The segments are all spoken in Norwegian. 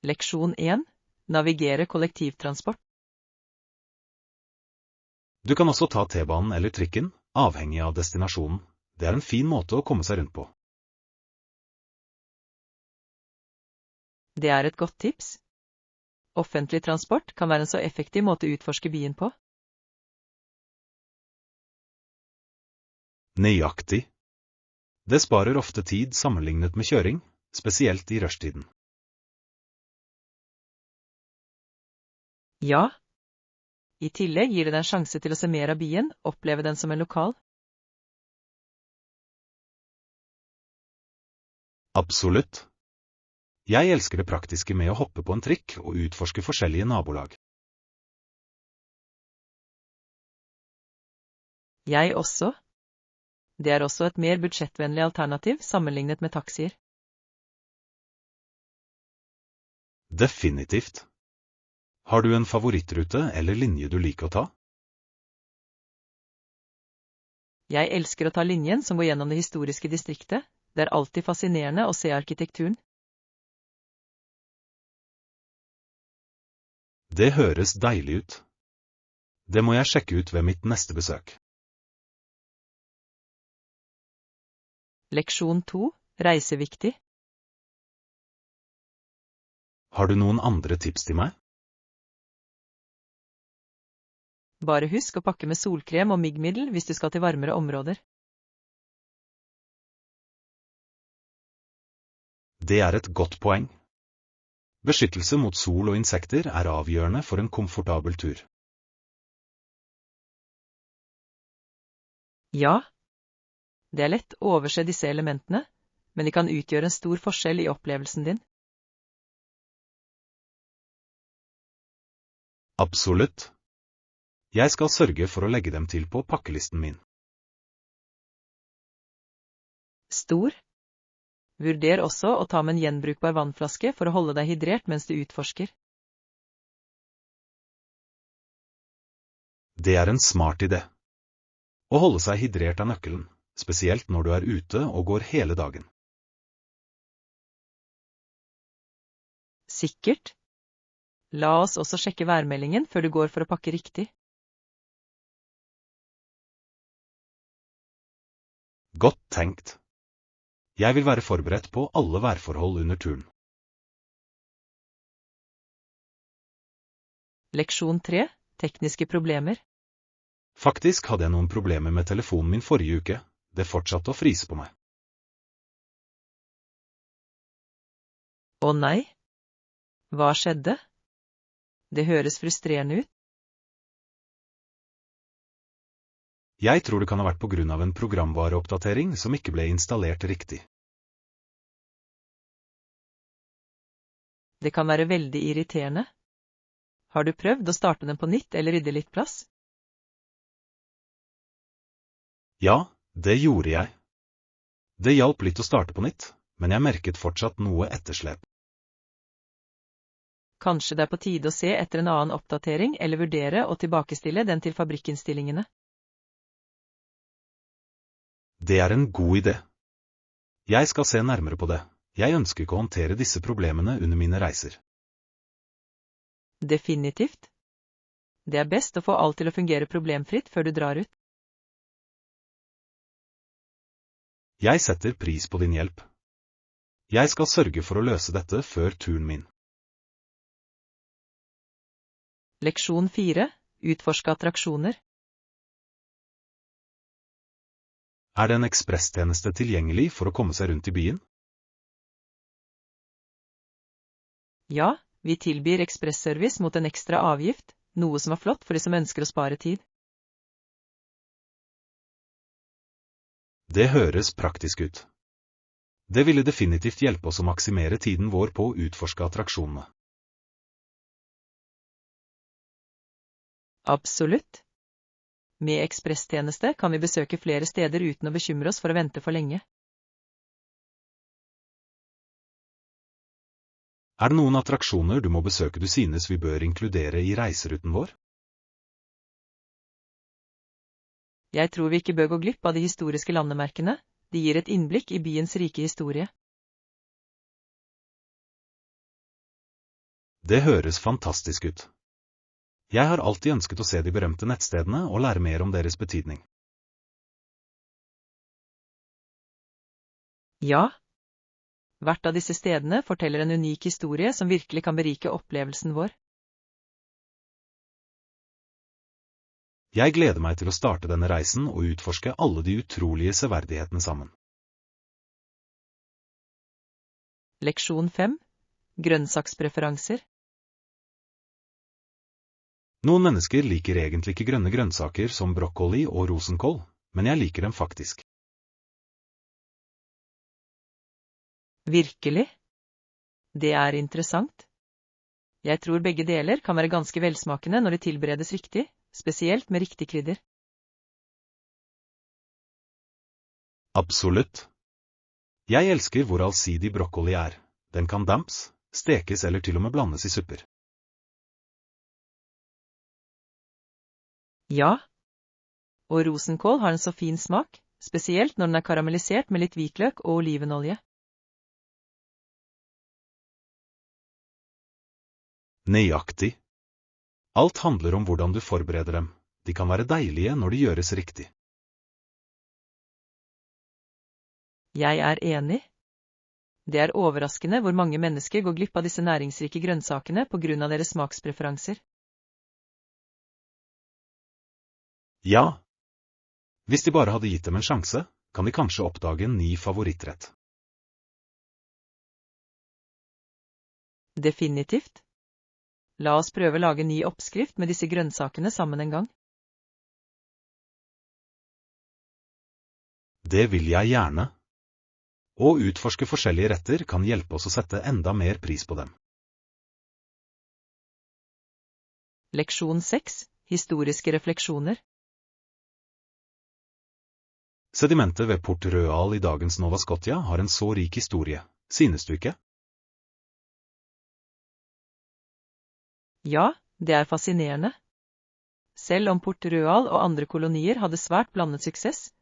Leksjon 1. Navigere kollektivtransport. Du kan også ta T-banen eller trikken, avhengig av destinasjonen. Det er en fin måte å komme seg rundt på. Det er et godt tips. Offentlig transport kan være en så effektiv måte å utforske byen på. Nøyaktig. Det sparer ofte tid sammenlignet med kjøring, spesielt i rushtiden. Ja. I tillegg gir det deg en sjanse til å se mer av byen, oppleve den som en lokal. Absolutt. Jeg elsker det praktiske med å hoppe på en trikk og utforske forskjellige nabolag. Jeg også. Det er også et mer budsjettvennlig alternativ sammenlignet med taxier. Definitivt. Har du en favorittrute eller linje du liker å ta? Jeg elsker å ta linjen som går gjennom det historiske distriktet. Det er alltid fascinerende å se arkitekturen. Det høres deilig ut. Det må jeg sjekke ut ved mitt neste besøk. Leksjon 2. Reiseviktig. Har du noen andre tips til meg? Bare husk å pakke med solkrem og myggmiddel hvis du skal til varmere områder. Det er et godt poeng. Beskyttelse mot sol og insekter er avgjørende for en komfortabel tur. Ja. Det er lett å overse disse elementene, men de kan utgjøre en stor forskjell i opplevelsen din. Absolutt. Jeg skal sørge for å legge dem til på pakkelisten min. Stor. Vurder også å ta med en gjenbrukbar vannflaske for å holde deg hydrert mens du utforsker. Det er en smart idé. Å holde seg hydrert er nøkkelen, spesielt når du er ute og går hele dagen. Sikkert. La oss også sjekke værmeldingen før du går for å pakke riktig. Godt tenkt. Jeg vil være forberedt på alle værforhold under turen. Leksjon 3. Tekniske problemer. Faktisk hadde jeg noen problemer med telefonen min forrige uke. Det fortsatte å fryse på meg. Å nei. Hva skjedde? Det høres frustrerende ut. Jeg tror det kan ha vært på grunn av en programvareoppdatering som ikke ble installert riktig. Det kan være veldig irriterende. Har du prøvd å starte den på nytt eller rydde litt plass? Ja, det gjorde jeg. Det hjalp litt å starte på nytt, men jeg merket fortsatt noe etterslep. Kanskje det er på tide å se etter en annen oppdatering eller vurdere å tilbakestille den til fabrikkinnstillingene. Det er en god idé. Jeg skal se nærmere på det. Jeg ønsker ikke å håndtere disse problemene under mine reiser. Definitivt. Det er best å få alt til å fungere problemfritt før du drar ut. Jeg setter pris på din hjelp. Jeg skal sørge for å løse dette før turen min. Leksjon 4. Utforske attraksjoner. Er det en ekspresstjeneste tilgjengelig for å komme seg rundt i byen? Ja, vi tilbyr ekspresservice mot en ekstra avgift, noe som er flott for de som ønsker å spare tid. Det høres praktisk ut. Det ville definitivt hjelpe oss å maksimere tiden vår på å utforske attraksjonene. Absolutt. Med ekspresstjeneste kan vi besøke flere steder uten å bekymre oss for å vente for lenge. Er det noen attraksjoner du må besøke du synes vi bør inkludere i reiseruten vår? Jeg tror vi ikke bør gå glipp av de historiske landemerkene. De gir et innblikk i byens rike historie. Det høres fantastisk ut. Jeg har alltid ønsket å se de berømte nettstedene og lære mer om deres betydning. Ja. Hvert av disse stedene forteller en unik historie som virkelig kan berike opplevelsen vår. Jeg gleder meg til å starte denne reisen og utforske alle de utrolige severdighetene sammen. Leksjon 5. Grønnsakspreferanser. Noen mennesker liker egentlig ikke grønne grønnsaker som brokkoli og rosenkål, men jeg liker dem faktisk. Virkelig? Det er interessant. Jeg tror begge deler kan være ganske velsmakende når de tilberedes riktig, spesielt med riktig krydder. Absolutt. Jeg elsker hvor allsidig brokkoli er. Den kan damps, stekes eller til og med blandes i supper. Ja. Og rosenkål har en så fin smak, spesielt når den er karamellisert med litt hvitløk og olivenolje. Nøyaktig. Alt handler om hvordan du forbereder dem. De kan være deilige når de gjøres riktig. Jeg er enig. Det er overraskende hvor mange mennesker går glipp av disse næringsrike grønnsakene på grunn av deres smakspreferanser. Ja. Hvis de bare hadde gitt dem en sjanse, kan de kanskje oppdage en ny favorittrett. Definitivt. La oss prøve å lage en ny oppskrift med disse grønnsakene sammen en gang. Det vil jeg gjerne. Å utforske forskjellige retter kan hjelpe oss å sette enda mer pris på dem. Leksjon 6. Historiske refleksjoner. Sedimentet ved Port Royal i dagens Nova Scotia har en så rik historie, synes du ikke? Ja, det er fascinerende. Selv om Port Royal og andre kolonier hadde svært blandet suksess,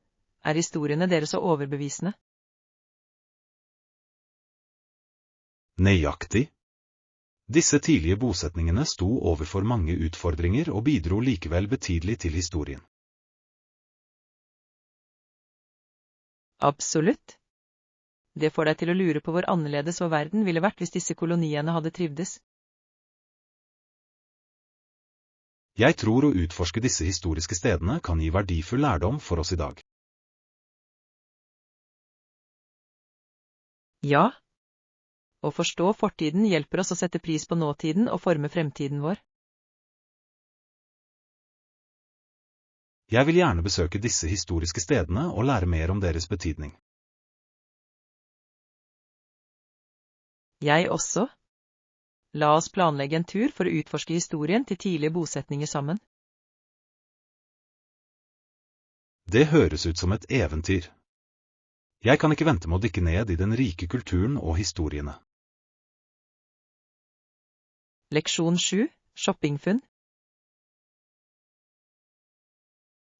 er historiene deres så overbevisende. Nøyaktig. Disse tidlige bosetningene sto overfor mange utfordringer og bidro likevel betydelig til historien. Absolutt. Det får deg til å lure på hvor annerledes vår verden ville vært hvis disse koloniene hadde trivdes. Jeg tror å utforske disse historiske stedene kan gi verdifull lærdom for oss i dag. Ja. Å forstå fortiden hjelper oss å sette pris på nåtiden og forme fremtiden vår. Jeg vil gjerne besøke disse historiske stedene og lære mer om deres betydning. Jeg også. La oss planlegge en tur for å utforske historien til tidlige bosetninger sammen. Det høres ut som et eventyr. Jeg kan ikke vente med å dykke ned i den rike kulturen og historiene. – Leksjon 7. Shoppingfunn.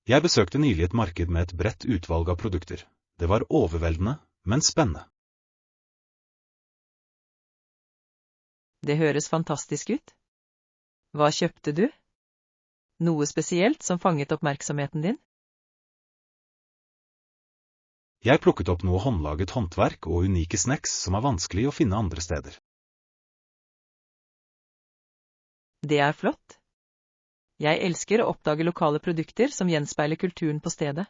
Jeg besøkte nylig et marked med et bredt utvalg av produkter. Det var overveldende, men spennende. Det høres fantastisk ut. Hva kjøpte du? Noe spesielt som fanget oppmerksomheten din? Jeg plukket opp noe håndlaget håndverk og unike snacks som er vanskelig å finne andre steder. Det er flott. Jeg elsker å oppdage lokale produkter som gjenspeiler kulturen på stedet.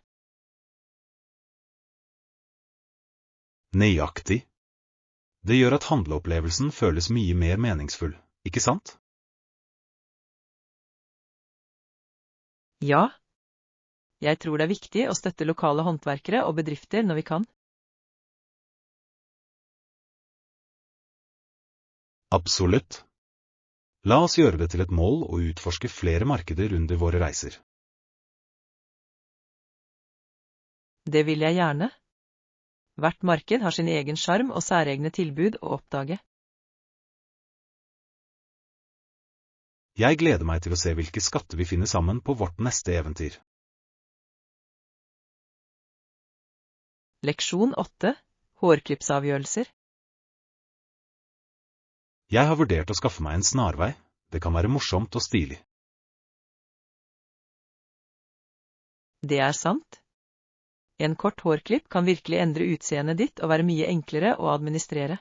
Nøyaktig. Det gjør at handleopplevelsen føles mye mer meningsfull, ikke sant? Ja. Jeg tror det er viktig å støtte lokale håndverkere og bedrifter når vi kan. Absolutt. La oss gjøre det til et mål å utforske flere markeder under våre reiser. Det vil jeg gjerne. Hvert marked har sin egen sjarm og særegne tilbud å oppdage. Jeg gleder meg til å se hvilke skatter vi finner sammen på vårt neste eventyr. Leksjon 8. Hårklippsavgjørelser. Jeg har vurdert å skaffe meg en snarvei, det kan være morsomt og stilig. Det er sant. En kort hårklipp kan virkelig endre utseendet ditt og være mye enklere å administrere.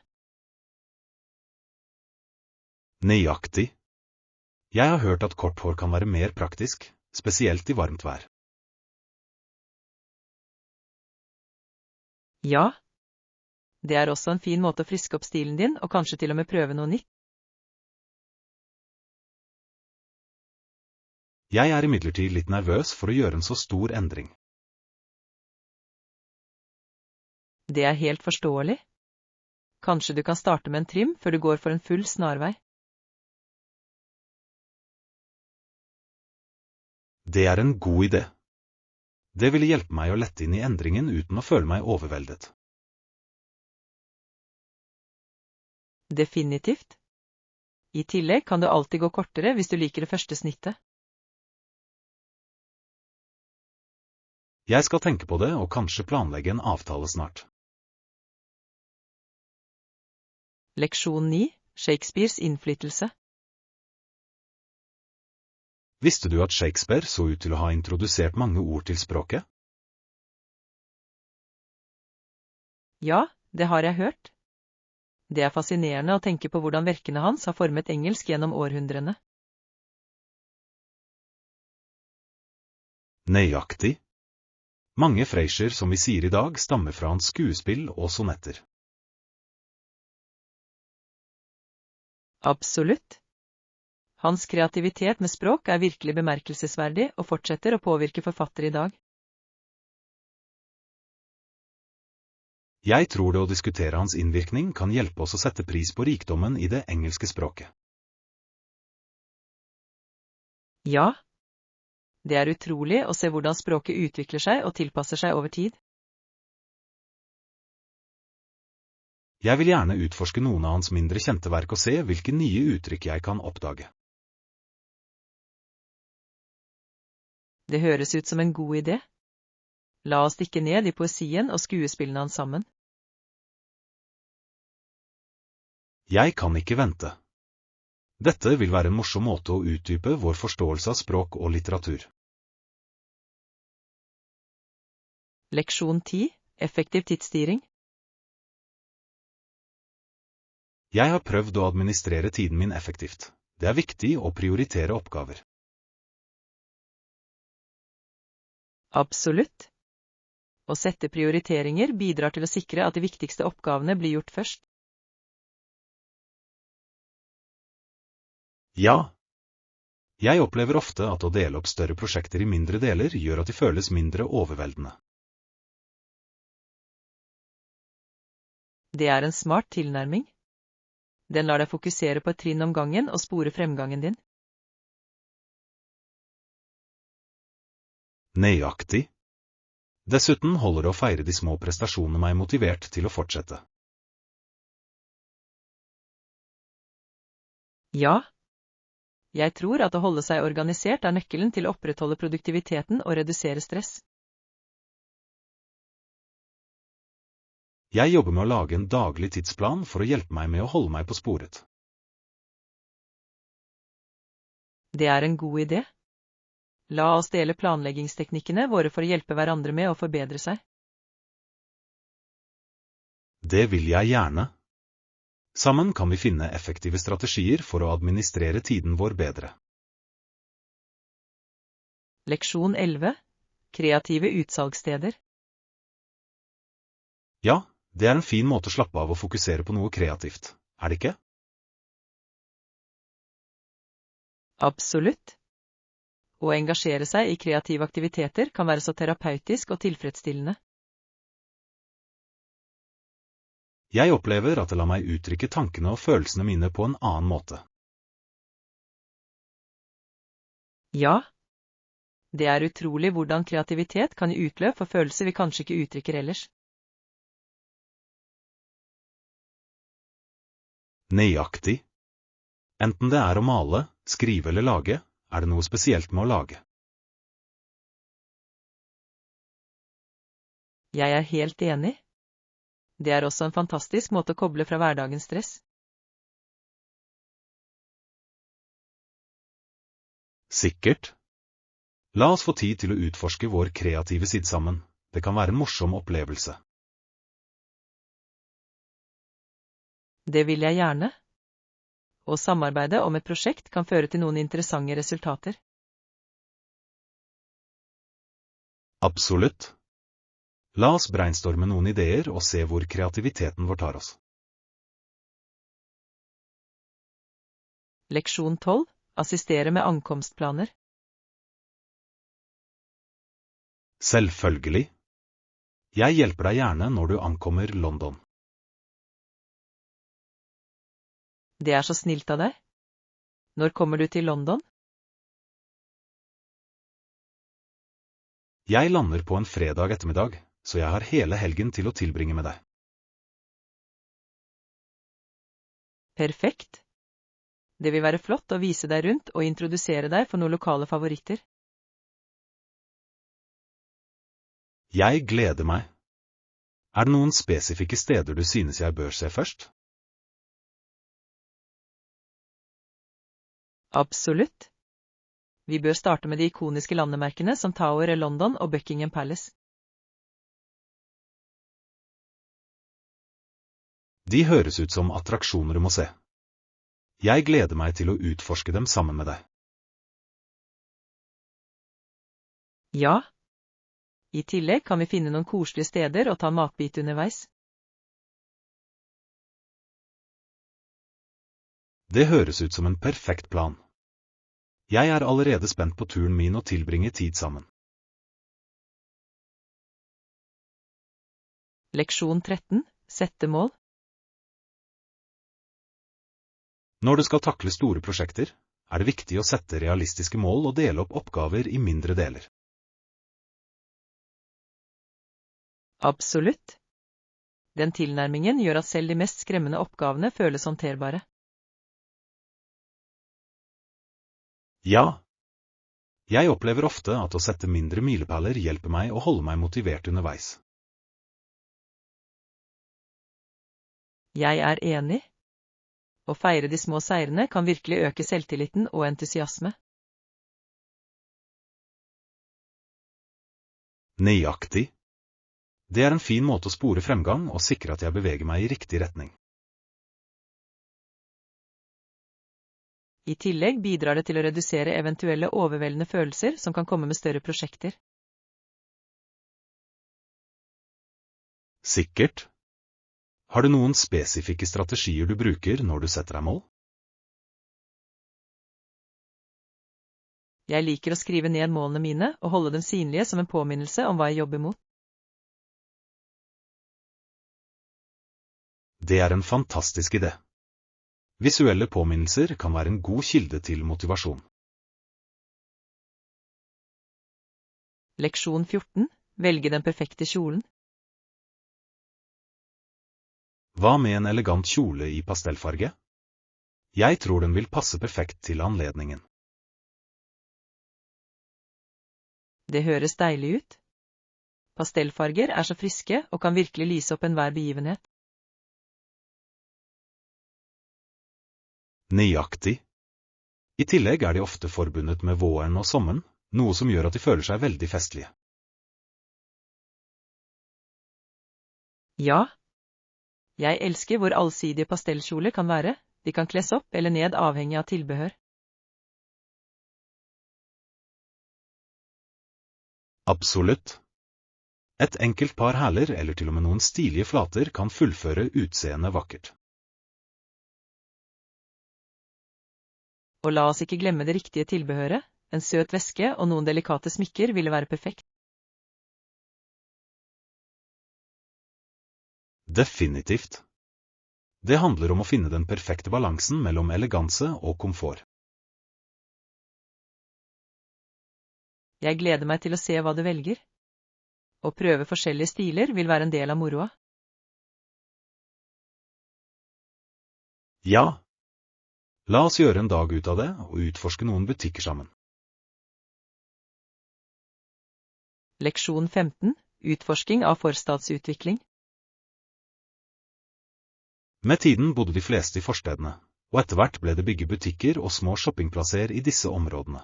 Nøyaktig. Jeg har hørt at kort hår kan være mer praktisk, spesielt i varmt vær. Ja. Det er også en fin måte å friske opp stilen din, og kanskje til og med prøve noe nytt. Jeg er imidlertid litt nervøs for å gjøre en så stor endring. Det er helt forståelig. Kanskje du kan starte med en trim før du går for en full snarvei. Det er en god idé. Det ville hjelpe meg å lette inn i endringen uten å føle meg overveldet. Definitivt. I tillegg kan du alltid gå kortere hvis du liker det første snittet. Jeg skal tenke på det og kanskje planlegge en avtale snart. Leksjon 9. Shakespeares innflytelse. Visste du at Shakespeare så ut til å ha introdusert mange ord til språket? Ja, det har jeg hørt. Det er fascinerende å tenke på hvordan verkene hans har formet engelsk gjennom århundrene. Nøyaktig. Mange frasier som vi sier i dag stammer fra hans skuespill og sonetter. Absolutt. Hans kreativitet med språk er virkelig bemerkelsesverdig og fortsetter å påvirke forfattere i dag. Jeg tror det å diskutere hans innvirkning kan hjelpe oss å sette pris på rikdommen i det engelske språket. Ja. Det er utrolig å se hvordan språket utvikler seg og tilpasser seg over tid. Jeg vil gjerne utforske noen av hans mindre kjente verk og se hvilke nye uttrykk jeg kan oppdage. Det høres ut som en god idé. La oss dykke ned i poesien og skuespillene hans sammen. Jeg kan ikke vente. Dette vil være en morsom måte å utdype vår forståelse av språk og litteratur. Leksjon 10. Effektiv tidsstyring. Jeg har prøvd å administrere tiden min effektivt. Det er viktig å prioritere oppgaver. Absolutt. Å sette prioriteringer bidrar til å sikre at de viktigste oppgavene blir gjort først. Ja. Jeg opplever ofte at å dele opp større prosjekter i mindre deler gjør at de føles mindre overveldende. Det er en smart tilnærming. Den lar deg fokusere på et trinn om gangen og spore fremgangen din. Nøyaktig. Dessuten holder det å feire de små prestasjonene meg motivert til å fortsette. Ja. Jeg tror at å holde seg organisert er nøkkelen til å opprettholde produktiviteten og redusere stress. Jeg jobber med å lage en daglig tidsplan for å hjelpe meg med å holde meg på sporet. Det er en god idé. La oss dele planleggingsteknikkene våre for å hjelpe hverandre med å forbedre seg. Det vil jeg gjerne. Sammen kan vi finne effektive strategier for å administrere tiden vår bedre. Leksjon 11. Kreative utsalgssteder. Ja, det er en fin måte å slappe av og fokusere på noe kreativt, er det ikke? Absolutt. Å engasjere seg i kreative aktiviteter kan være så terapeutisk og tilfredsstillende. Jeg opplever at det lar meg uttrykke tankene og følelsene mine på en annen måte. Ja. Det er utrolig hvordan kreativitet kan gi utløp for følelser vi kanskje ikke uttrykker ellers. Nøyaktig. Enten det er å male, skrive eller lage, er det noe spesielt med å lage. Jeg er helt enig. Det er også en fantastisk måte å koble fra hverdagens stress. Sikkert. La oss få tid til å utforske vår kreative side sammen. Det kan være en morsom opplevelse. Det vil jeg gjerne. Å samarbeide om et prosjekt kan føre til noen interessante resultater. Absolutt. La oss brainstorme noen ideer og se hvor kreativiteten vår tar oss. Leksjon 12. Assistere med ankomstplaner. Selvfølgelig. Jeg hjelper deg gjerne når du ankommer London. Det er så snilt av deg. Når kommer du til London? Jeg lander på en fredag ettermiddag, så jeg har hele helgen til å tilbringe med deg. Perfekt. Det vil være flott å vise deg rundt og introdusere deg for noen lokale favoritter. Jeg gleder meg. Er det noen spesifikke steder du synes jeg bør se først? Absolutt. Vi bør starte med de ikoniske landemerkene som Tower of London og Buckingham Palace. De høres ut som attraksjoner du må se. Jeg gleder meg til å utforske dem sammen med deg. Ja. I tillegg kan vi finne noen koselige steder og ta en matbit underveis. Det høres ut som en perfekt plan. Jeg er allerede spent på turen min og tilbringe tid sammen. Leksjon 13. Sette mål. Når du skal takle store prosjekter, er det viktig å sette realistiske mål og dele opp oppgaver i mindre deler. Absolutt. Den tilnærmingen gjør at selv de mest skremmende oppgavene føles håndterbare. Ja. Jeg opplever ofte at å sette mindre milepæler hjelper meg å holde meg motivert underveis. Jeg er enig. Å feire de små seirene kan virkelig øke selvtilliten og entusiasme. Nøyaktig. Det er en fin måte å spore fremgang og sikre at jeg beveger meg i riktig retning. I tillegg bidrar det til å redusere eventuelle overveldende følelser som kan komme med større prosjekter. Sikkert. Har du noen spesifikke strategier du bruker når du setter deg mål? Jeg liker å skrive ned målene mine og holde dem synlige som en påminnelse om hva jeg jobber mot. Det er en fantastisk idé. Visuelle påminnelser kan være en god kilde til motivasjon. Leksjon 14. Velge den perfekte kjolen. Hva med en elegant kjole i pastellfarge? Jeg tror den vil passe perfekt til anledningen. Det høres deilig ut. Pastellfarger er så friske og kan virkelig lyse opp enhver begivenhet. Nøyaktig. I tillegg er de ofte forbundet med våren og sommeren, noe som gjør at de føler seg veldig festlige. Ja. Jeg elsker hvor allsidige pastellkjoler kan være. De kan kles opp eller ned avhengig av tilbehør. Absolutt. Et enkelt par hæler eller til og med noen stilige flater kan fullføre utseendet vakkert. Og la oss ikke glemme det riktige tilbehøret. En søt veske og noen delikate smykker ville være perfekt. Definitivt. Det handler om å finne den perfekte balansen mellom eleganse og komfort. Jeg gleder meg til å se hva du velger. Å prøve forskjellige stiler vil være en del av moroa. Ja. La oss gjøre en dag ut av det og utforske noen butikker sammen. Leksjon 15. Utforsking av forstadsutvikling. Med tiden bodde de fleste i forstedene, og etter hvert ble det bygget butikker og små shoppingplasser i disse områdene.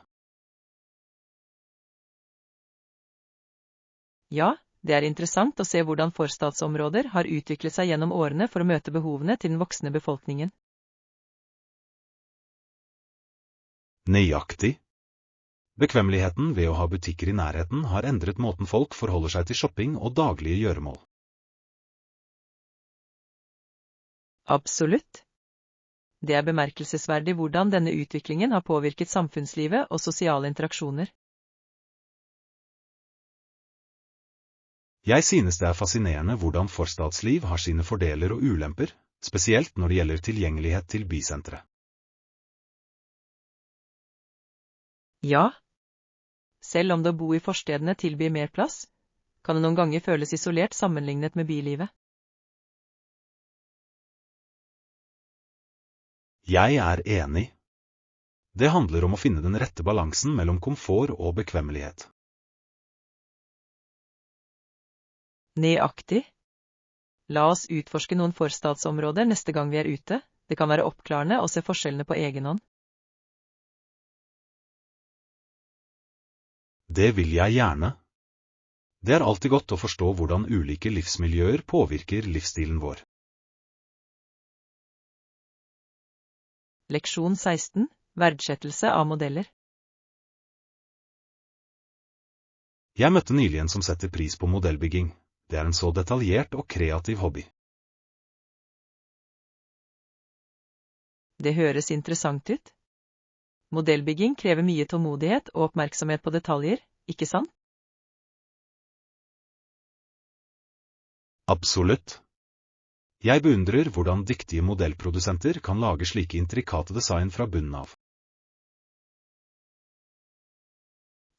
Ja, det er interessant å se hvordan forstadsområder har utviklet seg gjennom årene for å møte behovene til den voksne befolkningen. Nøyaktig. Bekvemmeligheten ved å ha butikker i nærheten har endret måten folk forholder seg til shopping og daglige gjøremål. Absolutt. Det er bemerkelsesverdig hvordan denne utviklingen har påvirket samfunnslivet og sosiale interaksjoner. Jeg synes det er fascinerende hvordan forstadsliv har sine fordeler og ulemper, spesielt når det gjelder tilgjengelighet til bysentre. Ja. Selv om det å bo i forstedene tilbyr mer plass, kan det noen ganger føles isolert sammenlignet med bylivet. Jeg er enig. Det handler om å finne den rette balansen mellom komfort og bekvemmelighet. Nøyaktig. La oss utforske noen forstadsområder neste gang vi er ute. Det kan være oppklarende å se forskjellene på egen hånd. Det vil jeg gjerne. Det er alltid godt å forstå hvordan ulike livsmiljøer påvirker livsstilen vår. Leksjon 16. Verdsettelse av modeller. Jeg møtte nylig en som setter pris på modellbygging. Det er en så detaljert og kreativ hobby. Det høres interessant ut. Modellbygging krever mye tålmodighet og oppmerksomhet på detaljer, ikke sant? Absolutt. Jeg beundrer hvordan dyktige modellprodusenter kan lage slike intrikate design fra bunnen av.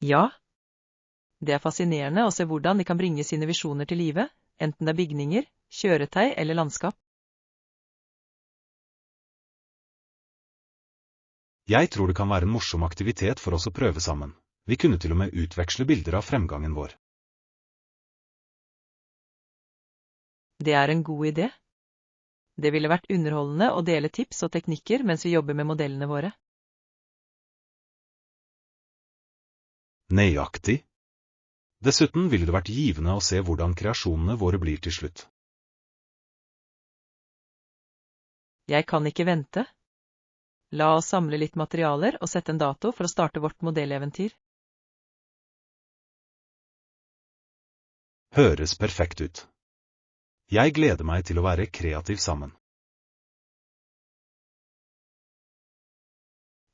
Ja. Det er fascinerende å se hvordan de kan bringe sine visjoner til live, enten det er bygninger, kjøretøy eller landskap. Jeg tror det kan være en morsom aktivitet for oss å prøve sammen. Vi kunne til og med utveksle bilder av fremgangen vår. Det er en god idé. Det ville vært underholdende å dele tips og teknikker mens vi jobber med modellene våre. Nøyaktig. Dessuten ville det vært givende å se hvordan kreasjonene våre blir til slutt. Jeg kan ikke vente. La oss samle litt materialer og sette en dato for å starte vårt modelleventyr. Høres perfekt ut. Jeg gleder meg til å være kreativ sammen.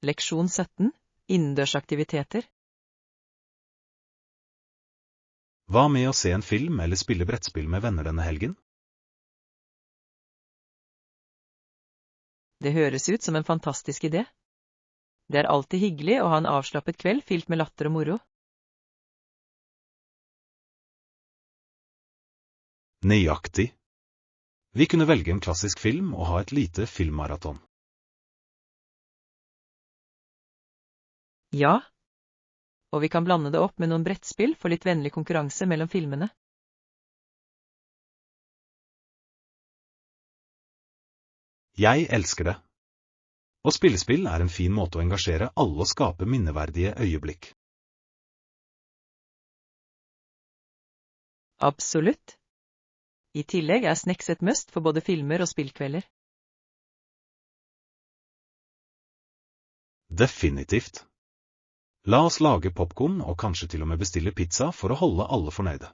Leksjon 17. Innendørsaktiviteter. Hva med å se en film eller spille brettspill med venner denne helgen? Det høres ut som en fantastisk idé. Det er alltid hyggelig å ha en avslappet kveld fylt med latter og moro. Nøyaktig. Vi kunne velge en klassisk film og ha et lite filmmaraton. Ja. Og vi kan blande det opp med noen brettspill for litt vennlig konkurranse mellom filmene. Jeg elsker det. Og spillespill er en fin måte å engasjere alle og skape minneverdige øyeblikk. Absolutt. I tillegg er snacks et must for både filmer og spillkvelder. Definitivt. La oss lage popcorn og kanskje til og med bestille pizza for å holde alle fornøyde.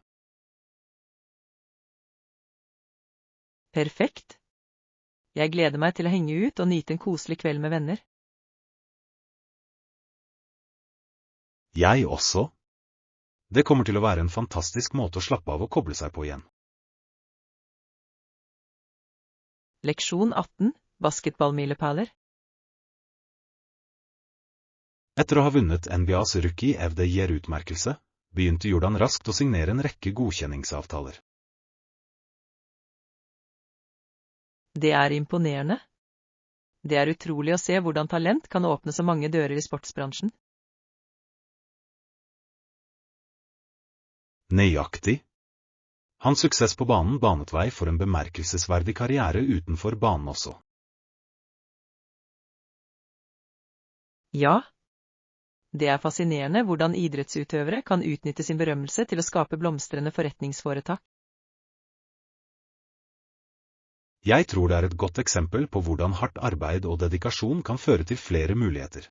Perfekt. Jeg gleder meg til å henge ut og nyte en koselig kveld med venner. Jeg også. Det kommer til å være en fantastisk måte å slappe av og koble seg på igjen. Leksjon 18. Basketballmilepæler. Etter å ha vunnet NBAs Rookie of the Year-utmerkelse, begynte Jordan raskt å signere en rekke godkjenningsavtaler. Det er imponerende. Det er utrolig å se hvordan talent kan åpne så mange dører i sportsbransjen. Nøyaktig. Hans suksess på banen banet vei for en bemerkelsesverdig karriere utenfor banen også. Ja. Det er fascinerende hvordan idrettsutøvere kan utnytte sin berømmelse til å skape blomstrende forretningsforetak. Jeg tror det er et godt eksempel på hvordan hardt arbeid og dedikasjon kan føre til flere muligheter.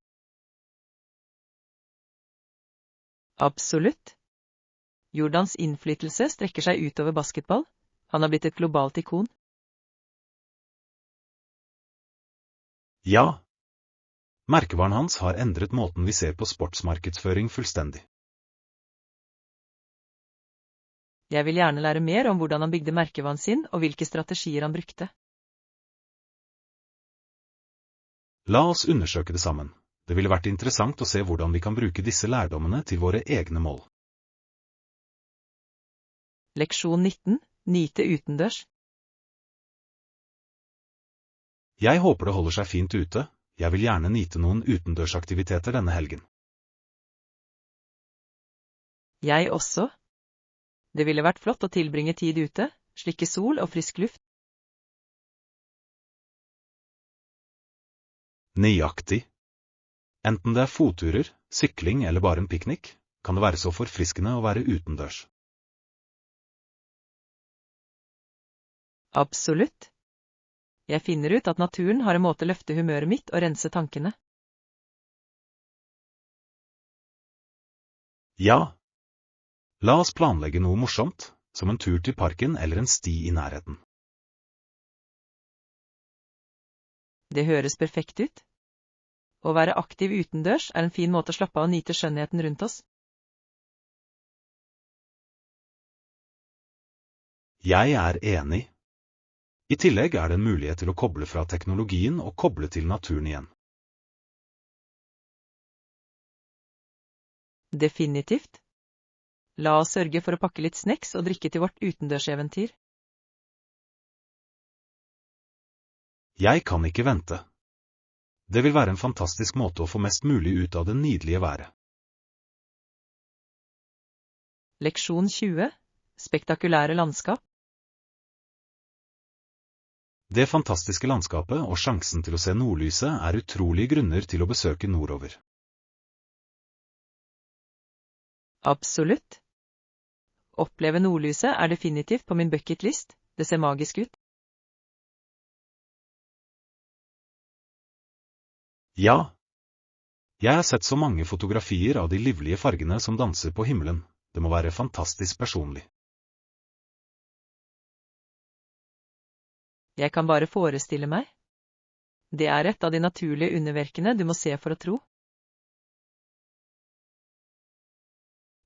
Absolutt. Jordans innflytelse strekker seg utover basketball. Han har blitt et globalt ikon. Ja. Merkevaren hans har endret måten vi ser på sportsmarkedsføring fullstendig. Jeg vil gjerne lære mer om hvordan han bygde merkevaren sin, og hvilke strategier han brukte. La oss undersøke det sammen. Det ville vært interessant å se hvordan vi kan bruke disse lærdommene til våre egne mål. Leksjon 19. Nyte utendørs. Jeg håper det holder seg fint ute. Jeg vil gjerne nyte noen utendørsaktiviteter denne helgen. Jeg også. Det ville vært flott å tilbringe tid ute, slikke sol og frisk luft. Nøyaktig. Enten det er fotturer, sykling eller bare en piknik, kan det være så forfriskende å være utendørs. Absolutt. Jeg finner ut at naturen har en måte å løfte humøret mitt og rense tankene. Ja. La oss planlegge noe morsomt, som en tur til parken eller en sti i nærheten. Det høres perfekt ut. Å være aktiv utendørs er en fin måte å slappe av og nyte skjønnheten rundt oss. Jeg er enig. I tillegg er det en mulighet til å koble fra teknologien og koble til naturen igjen. Definitivt. La oss sørge for å pakke litt snacks og drikke til vårt utendørseventyr. Jeg kan ikke vente. Det vil være en fantastisk måte å få mest mulig ut av det nydelige været. Leksjon 20. Spektakulære landskap. Det fantastiske landskapet og sjansen til å se nordlyset er utrolige grunner til å besøke nordover. Absolutt. Oppleve nordlyset er definitivt på min bucketlist. Det ser magisk ut. Ja. Jeg har sett så mange fotografier av de livlige fargene som danser på himmelen. Det må være fantastisk personlig. Jeg kan bare forestille meg. Det er et av de naturlige underverkene du må se for å tro.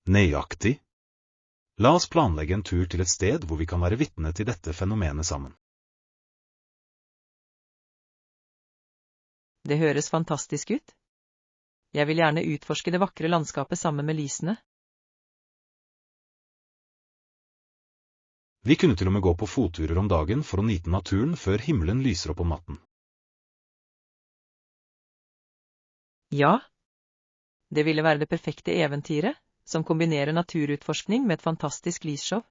Nøyaktig. La oss planlegge en tur til et sted hvor vi kan være vitne til dette fenomenet sammen. Det høres fantastisk ut. Jeg vil gjerne utforske det vakre landskapet sammen med lysene. Vi kunne til og med gå på fotturer om dagen for å nyte naturen før himmelen lyser opp om natten. Ja. Det ville være det perfekte eventyret, som kombinerer naturutforskning med et fantastisk lysshow.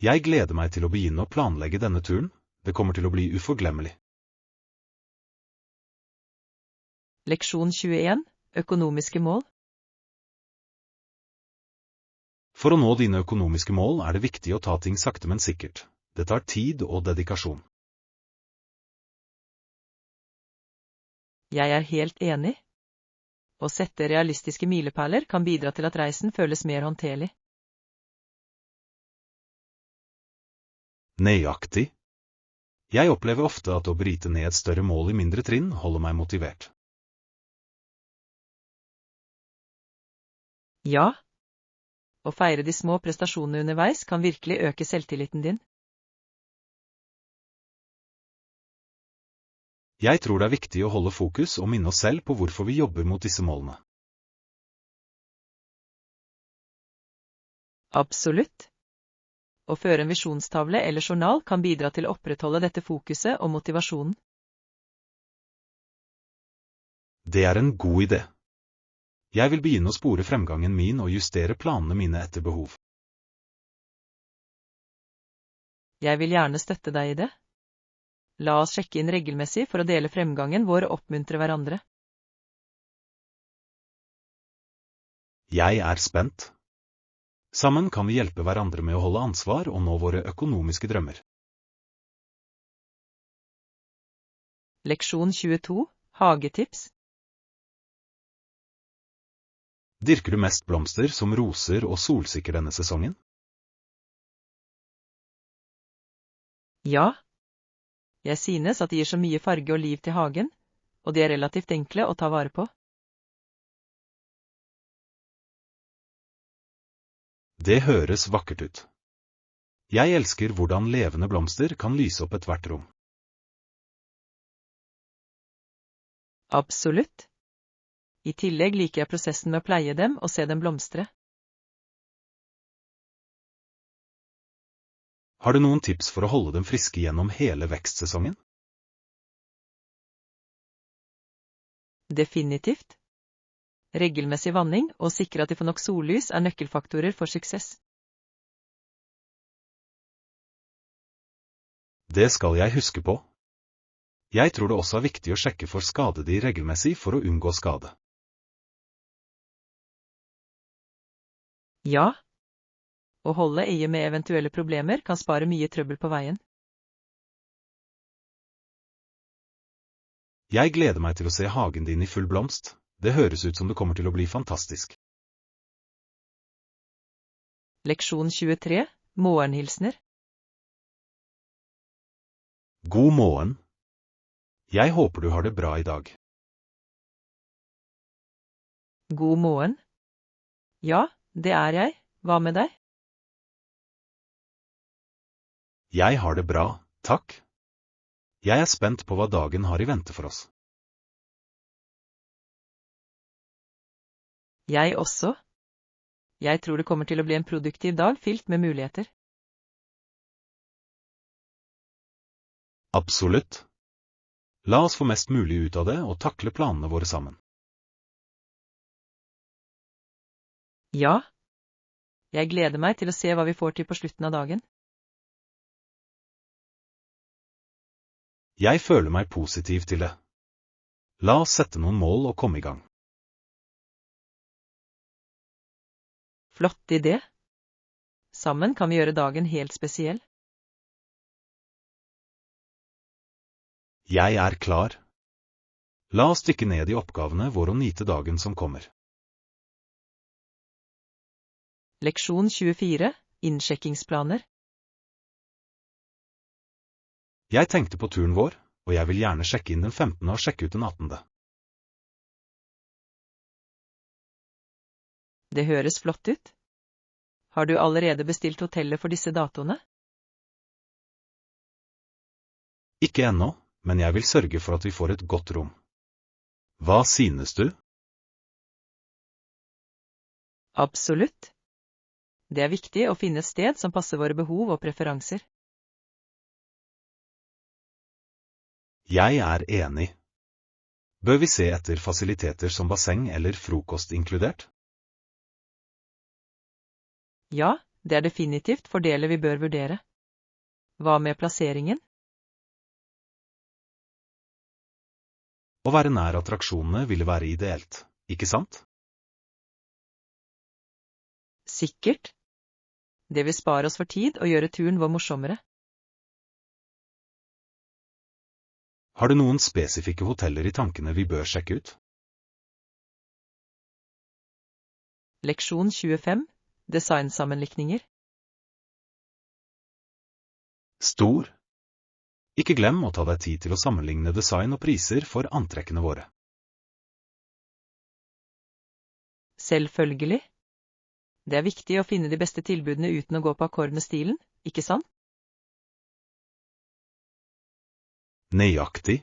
Jeg gleder meg til å begynne å planlegge denne turen. Det kommer til å bli uforglemmelig. Leksjon 21. Økonomiske mål. For å nå dine økonomiske mål er det viktig å ta ting sakte, men sikkert. Det tar tid og dedikasjon. Jeg er helt enig. Å sette realistiske milepæler kan bidra til at reisen føles mer håndterlig. Nøyaktig. Jeg opplever ofte at å bryte ned et større mål i mindre trinn holder meg motivert. Ja. Å feire de små prestasjonene underveis kan virkelig øke selvtilliten din. Jeg tror det er viktig å holde fokus og minne oss selv på hvorfor vi jobber mot disse målene. Absolutt. Å føre en visjonstavle eller journal kan bidra til å opprettholde dette fokuset og motivasjonen. Det er en god idé. Jeg vil begynne å spore fremgangen min og justere planene mine etter behov. Jeg vil gjerne støtte deg i det. La oss sjekke inn regelmessig for å dele fremgangen vår og oppmuntre hverandre. Jeg er spent. Sammen kan vi hjelpe hverandre med å holde ansvar og nå våre økonomiske drømmer. Leksjon 22, hagetips. Dyrker du mest blomster som roser og solsikker denne sesongen? Ja. Jeg synes at de gir så mye farge og liv til hagen, og de er relativt enkle å ta vare på. Det høres vakkert ut. Jeg elsker hvordan levende blomster kan lyse opp ethvert rom. Absolutt. I tillegg liker jeg prosessen med å pleie dem og se dem blomstre. Har du noen tips for å holde dem friske gjennom hele vekstsesongen? Definitivt. Regelmessig vanning og sikre at de får nok sollys er nøkkelfaktorer for suksess. Det skal jeg huske på. Jeg tror det også er viktig å sjekke for skadedyr regelmessig for å unngå skade. Ja. Å holde øye med eventuelle problemer kan spare mye trøbbel på veien. Jeg gleder meg til å se hagen din i full blomst. Det høres ut som det kommer til å bli fantastisk. Leksjon 23, morgenhilsener. God morgen. Jeg håper du har det bra i dag. God morgen. Ja, det er jeg. Hva med deg? Jeg har det bra, takk. Jeg er spent på hva dagen har i vente for oss. Jeg også. Jeg tror det kommer til å bli en produktiv dag fylt med muligheter. Absolutt. La oss få mest mulig ut av det og takle planene våre sammen. Ja. Jeg gleder meg til å se hva vi får til på slutten av dagen. Jeg føler meg positiv til det. La oss sette noen mål og komme i gang. Flott idé. Sammen kan vi gjøre dagen helt spesiell. Jeg er klar. La oss dykke ned i oppgavene våre og nyte dagen som kommer. Leksjon 24, innsjekkingsplaner. Jeg tenkte på turen vår, og jeg vil gjerne sjekke inn den 15. og sjekke ut den 18. Det høres flott ut. Har du allerede bestilt hotellet for disse datoene? Ikke ennå, men jeg vil sørge for at vi får et godt rom. Hva synes du? Absolutt. Det er viktig å finne et sted som passer våre behov og preferanser. Jeg er enig. Bør vi se etter fasiliteter som basseng eller frokost inkludert? Ja, det er definitivt fordeler vi bør vurdere. Hva med plasseringen? Å være nær attraksjonene ville være ideelt, ikke sant? Sikkert. Det vil spare oss for tid og gjøre turen vår morsommere. Har du noen spesifikke hoteller i tankene vi bør sjekke ut? Leksjon 25, designsammenlikninger. Stor. Ikke glem å ta deg tid til å sammenligne design og priser for antrekkene våre. Selvfølgelig. Det er viktig å finne de beste tilbudene uten å gå på akkord med stilen, ikke sant? Nøyaktig.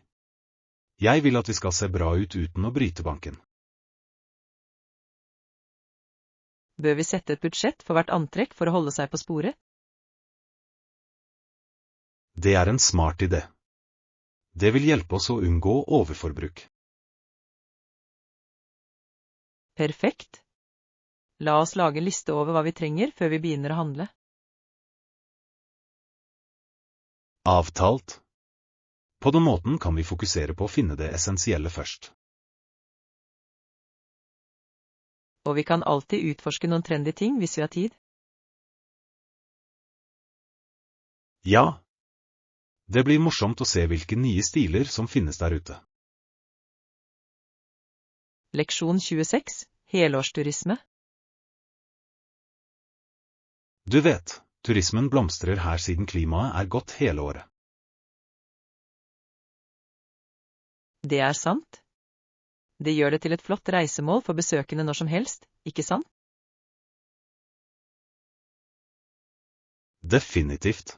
Jeg vil at vi skal se bra ut uten å bryte banken. Bør vi sette et budsjett for hvert antrekk for å holde seg på sporet? Det er en smart idé. Det vil hjelpe oss å unngå overforbruk. Perfekt. La oss lage en liste over hva vi trenger før vi begynner å handle. Avtalt. På den måten kan vi fokusere på å finne det essensielle først. Og vi kan alltid utforske noen trendy ting hvis vi har tid. Ja. Det blir morsomt å se hvilke nye stiler som finnes der ute. Leksjon 26. Helårsturisme. Du vet, turismen blomstrer her siden klimaet er godt hele året. Det er sant. Det gjør det til et flott reisemål for besøkende når som helst, ikke sant? Definitivt.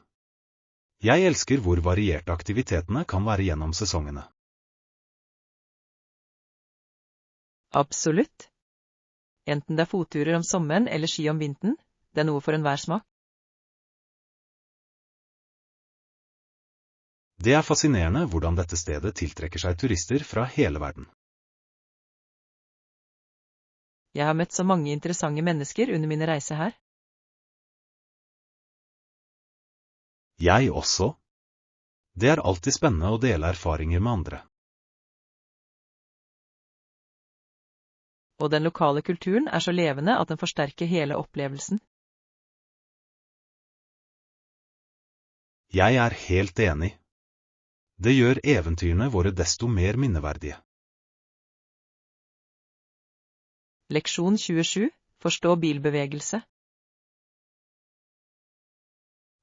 Jeg elsker hvor varierte aktivitetene kan være gjennom sesongene. Absolutt. Enten det er fotturer om sommeren eller ski om vinteren, det er noe for enhver smak. Det er fascinerende hvordan dette stedet tiltrekker seg turister fra hele verden. Jeg har møtt så mange interessante mennesker under mine reiser her. Jeg også. Det er alltid spennende å dele erfaringer med andre. Og den lokale kulturen er så levende at den forsterker hele opplevelsen. Jeg er helt enig. Det gjør eventyrene våre desto mer minneverdige. Leksjon 27. Forstå bilbevegelse.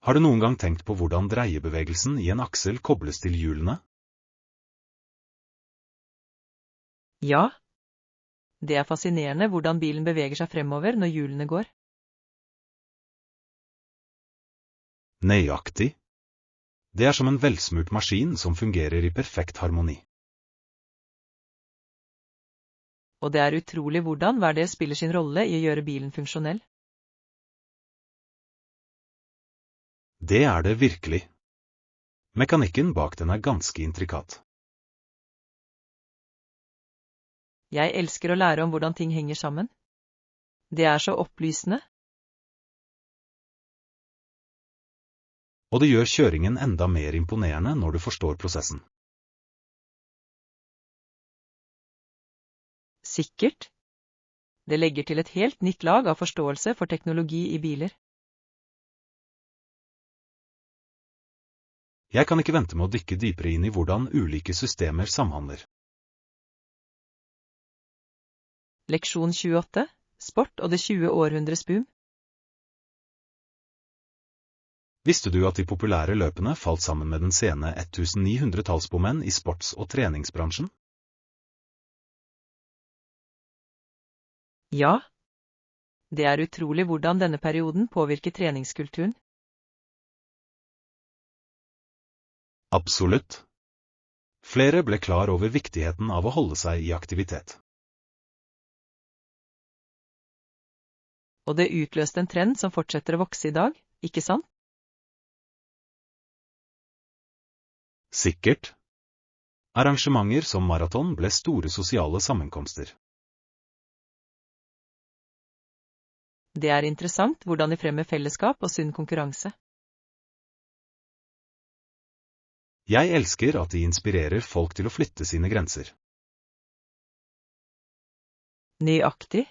Har du noen gang tenkt på hvordan dreiebevegelsen i en aksel kobles til hjulene? Ja. Det er fascinerende hvordan bilen beveger seg fremover når hjulene går. Nøyaktig. Det er som en velsmurt maskin som fungerer i perfekt harmoni. Og det er utrolig hvordan hver del spiller sin rolle i å gjøre bilen funksjonell. Det er det virkelig. Mekanikken bak den er ganske intrikat. Jeg elsker å lære om hvordan ting henger sammen. Det er så opplysende. Og det gjør kjøringen enda mer imponerende når du forstår prosessen. Sikkert. Det legger til et helt nytt lag av forståelse for teknologi i biler. Jeg kan ikke vente med å dykke dypere inn i hvordan ulike systemer samhandler. Leksjon 28. Sport og det 20. århundres boom. Visste du at de populære løpene falt sammen med den sene 1900-tallsboomen i sports- og treningsbransjen? Ja. Det er utrolig hvordan denne perioden påvirker treningskulturen. Absolutt. Flere ble klar over viktigheten av å holde seg i aktivitet. Og det utløste en trend som fortsetter å vokse i dag, ikke sant? Sikkert. Arrangementer som maraton ble store sosiale sammenkomster. Det er interessant hvordan de fremmer fellesskap og sunn konkurranse. Jeg elsker at de inspirerer folk til å flytte sine grenser. Nøyaktig.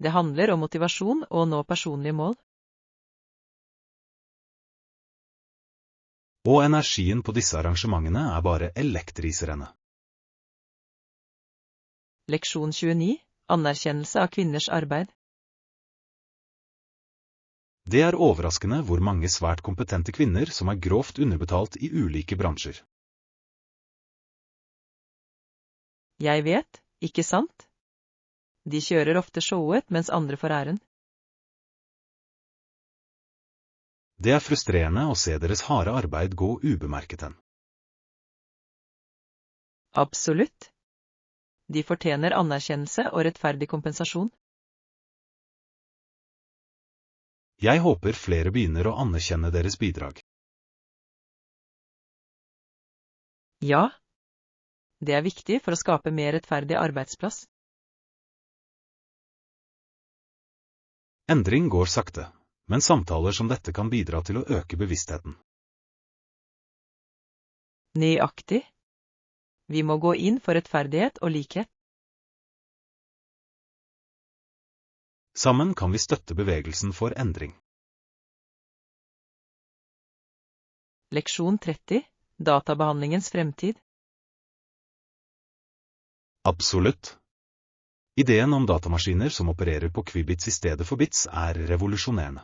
Det handler om motivasjon og å nå personlige mål. Og energien på disse arrangementene er bare elektriserende. Leksjon 29. Anerkjennelse av kvinners arbeid. Det er overraskende hvor mange svært kompetente kvinner som er grovt underbetalt i ulike bransjer. Jeg vet, ikke sant? De kjører ofte showet mens andre får æren. Det er frustrerende å se deres harde arbeid gå ubemerket hen. Absolutt. De fortjener anerkjennelse og rettferdig kompensasjon. Jeg håper flere begynner å anerkjenne deres bidrag. Ja. Det er viktig for å skape mer rettferdig arbeidsplass. Endring går sakte, men samtaler som dette kan bidra til å øke bevisstheten. Nøyaktig. Vi må gå inn for rettferdighet og likhet. Sammen kan vi støtte bevegelsen for endring. Leksjon 30. Databehandlingens fremtid. Absolutt. Ideen om datamaskiner som opererer på qubits i stedet for bits er revolusjonerende.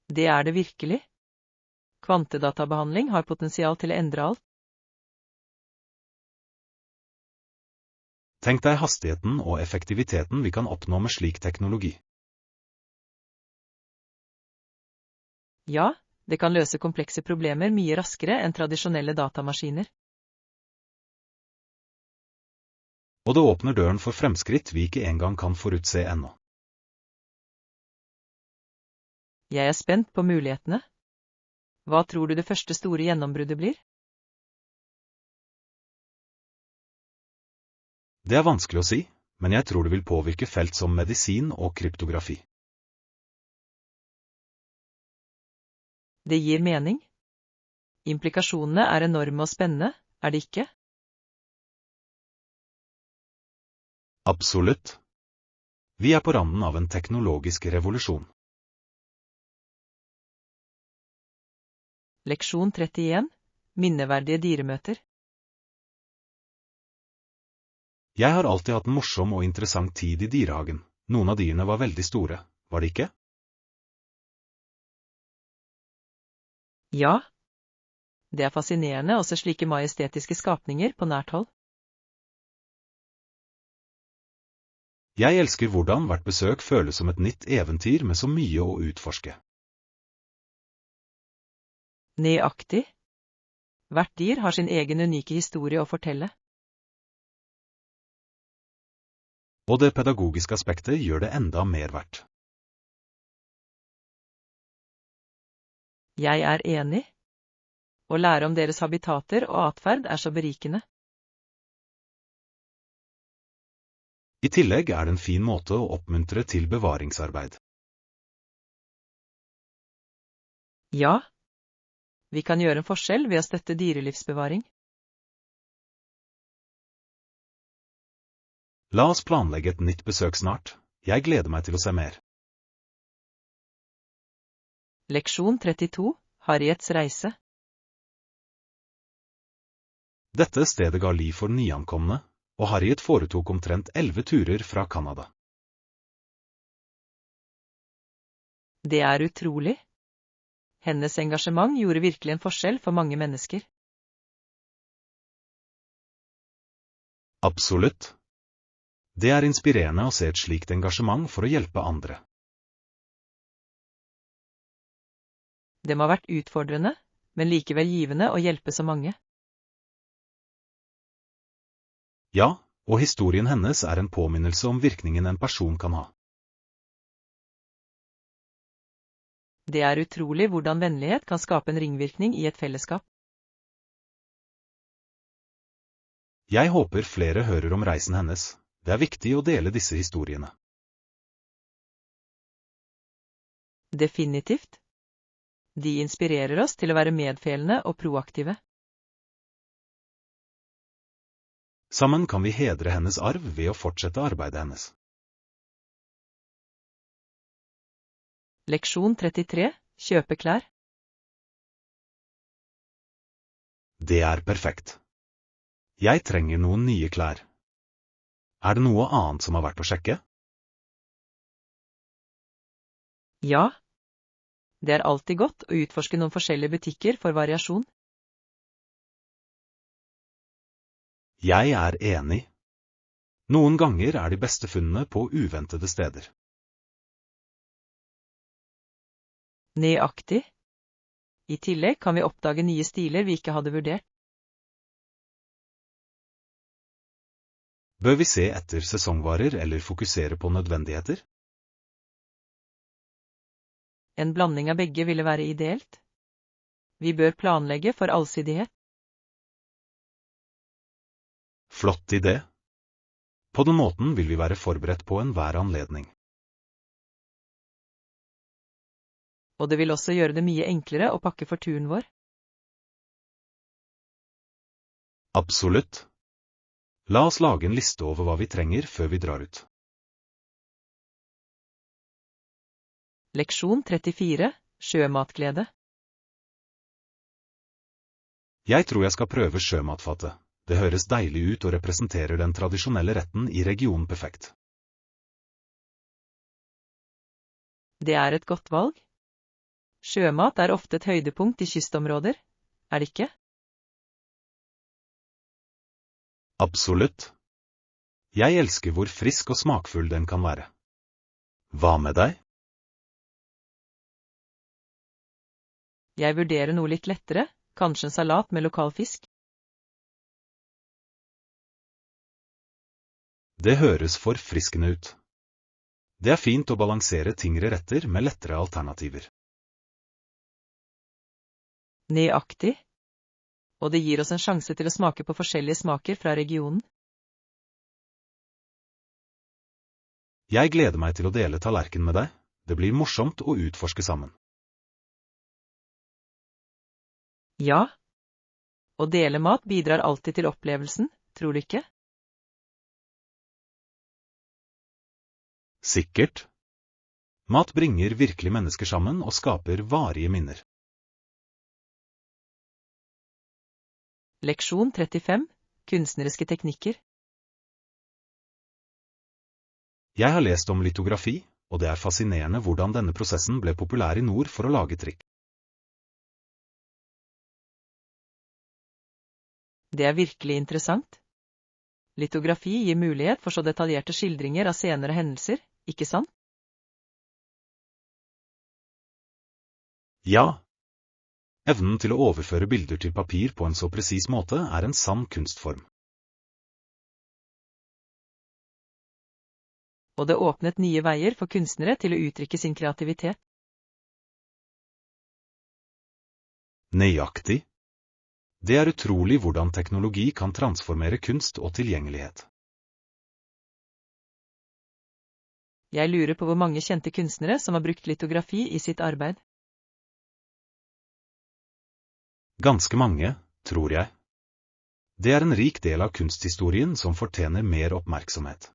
Det er det virkelig. Kvantedatabehandling har potensial til å endre alt. Tenk deg hastigheten og effektiviteten vi kan oppnå med slik teknologi. Ja, det kan løse komplekse problemer mye raskere enn tradisjonelle datamaskiner. Og det åpner døren for fremskritt vi ikke engang kan forutse ennå. Jeg er spent på mulighetene. Hva tror du det første store gjennombruddet blir? Det er vanskelig å si, men jeg tror det vil påvirke felt som medisin og kryptografi. Det gir mening. Implikasjonene er enorme og spennende, er det ikke? Absolutt. Vi er på randen av en teknologisk revolusjon. Leksjon 31. Minneverdige dyremøter. Jeg har alltid hatt en morsom og interessant tid i dyrehagen. Noen av dyrene var veldig store, var det ikke? Ja. Det er fascinerende å se slike majestetiske skapninger på nært hold. Jeg elsker hvordan hvert besøk føles som et nytt eventyr med så mye å utforske. Nøyaktig. Hvert dyr har sin egen unike historie å fortelle. Og det pedagogiske aspektet gjør det enda mer verdt. Jeg er enig. Å lære om deres habitater og atferd er så berikende. I tillegg er det en fin måte å oppmuntre til bevaringsarbeid. Ja. Vi kan gjøre en forskjell ved å støtte dyrelivsbevaring. La oss planlegge et nytt besøk snart. Jeg gleder meg til å se mer. Leksjon 32. Harriets reise. Dette stedet ga liv for nyankomne, og Harriet foretok omtrent 11 turer fra Canada. Det er utrolig. Hennes engasjement gjorde virkelig en forskjell for mange mennesker. Absolutt. Det er inspirerende å se et slikt engasjement for å hjelpe andre. Det må ha vært utfordrende, men likevel givende å hjelpe så mange. Ja, og historien hennes er en påminnelse om virkningen en person kan ha. Det er utrolig hvordan vennlighet kan skape en ringvirkning i et fellesskap. Jeg håper flere hører om reisen hennes. Det er viktig å dele disse historiene. Definitivt. De inspirerer oss til å være medfølende og proaktive. Sammen kan vi hedre hennes arv ved å fortsette arbeidet hennes. Leksjon 33. Kjøpe klær. Det er perfekt. Jeg trenger noen nye klær. Er det noe annet som har vært å sjekke? Ja. Det er alltid godt å utforske noen forskjellige butikker for variasjon. Jeg er enig. Noen ganger er de beste funnene på uventede steder. Nøyaktig. I tillegg kan vi oppdage nye stiler vi ikke hadde vurdert. Bør vi se etter sesongvarer eller fokusere på nødvendigheter? En blanding av begge ville være ideelt. Vi bør planlegge for allsidighet. Flott idé. På den måten vil vi være forberedt på enhver anledning. Og det vil også gjøre det mye enklere å pakke for turen vår. Absolutt. La oss lage en liste over hva vi trenger før vi drar ut. Leksjon 34. Sjømatglede. Jeg tror jeg skal prøve sjømatfatet. Det høres deilig ut og representerer den tradisjonelle retten i regionen perfekt. Det er et godt valg. Sjømat er ofte et høydepunkt i kystområder, er det ikke? Absolutt. Jeg elsker hvor frisk og smakfull den kan være. Hva med deg? Jeg vurderer noe litt lettere, kanskje en salat med lokal fisk. Det høres forfriskende ut. Det er fint å balansere tyngre retter med lettere alternativer. Nøyaktig. Og det gir oss en sjanse til å smake på forskjellige smaker fra regionen. Jeg gleder meg til å dele tallerken med deg. Det blir morsomt å utforske sammen. Ja. Å dele mat bidrar alltid til opplevelsen, tror du ikke? Sikkert. Mat bringer virkelig mennesker sammen og skaper varige minner. Leksjon 35. Kunstneriske teknikker. Jeg har lest om litografi, og det er fascinerende hvordan denne prosessen ble populær i nord for å lage trikk. Det er virkelig interessant. Litografi gir mulighet for så detaljerte skildringer av senere hendelser, ikke sant? Ja. Evnen til å overføre bilder til papir på en så presis måte er en sann kunstform. Og det åpnet nye veier for kunstnere til å uttrykke sin kreativitet. Nøyaktig. Det er utrolig hvordan teknologi kan transformere kunst og tilgjengelighet. Jeg lurer på hvor mange kjente kunstnere som har brukt litografi i sitt arbeid. Ganske mange, tror jeg. Det er en rik del av kunsthistorien som fortjener mer oppmerksomhet.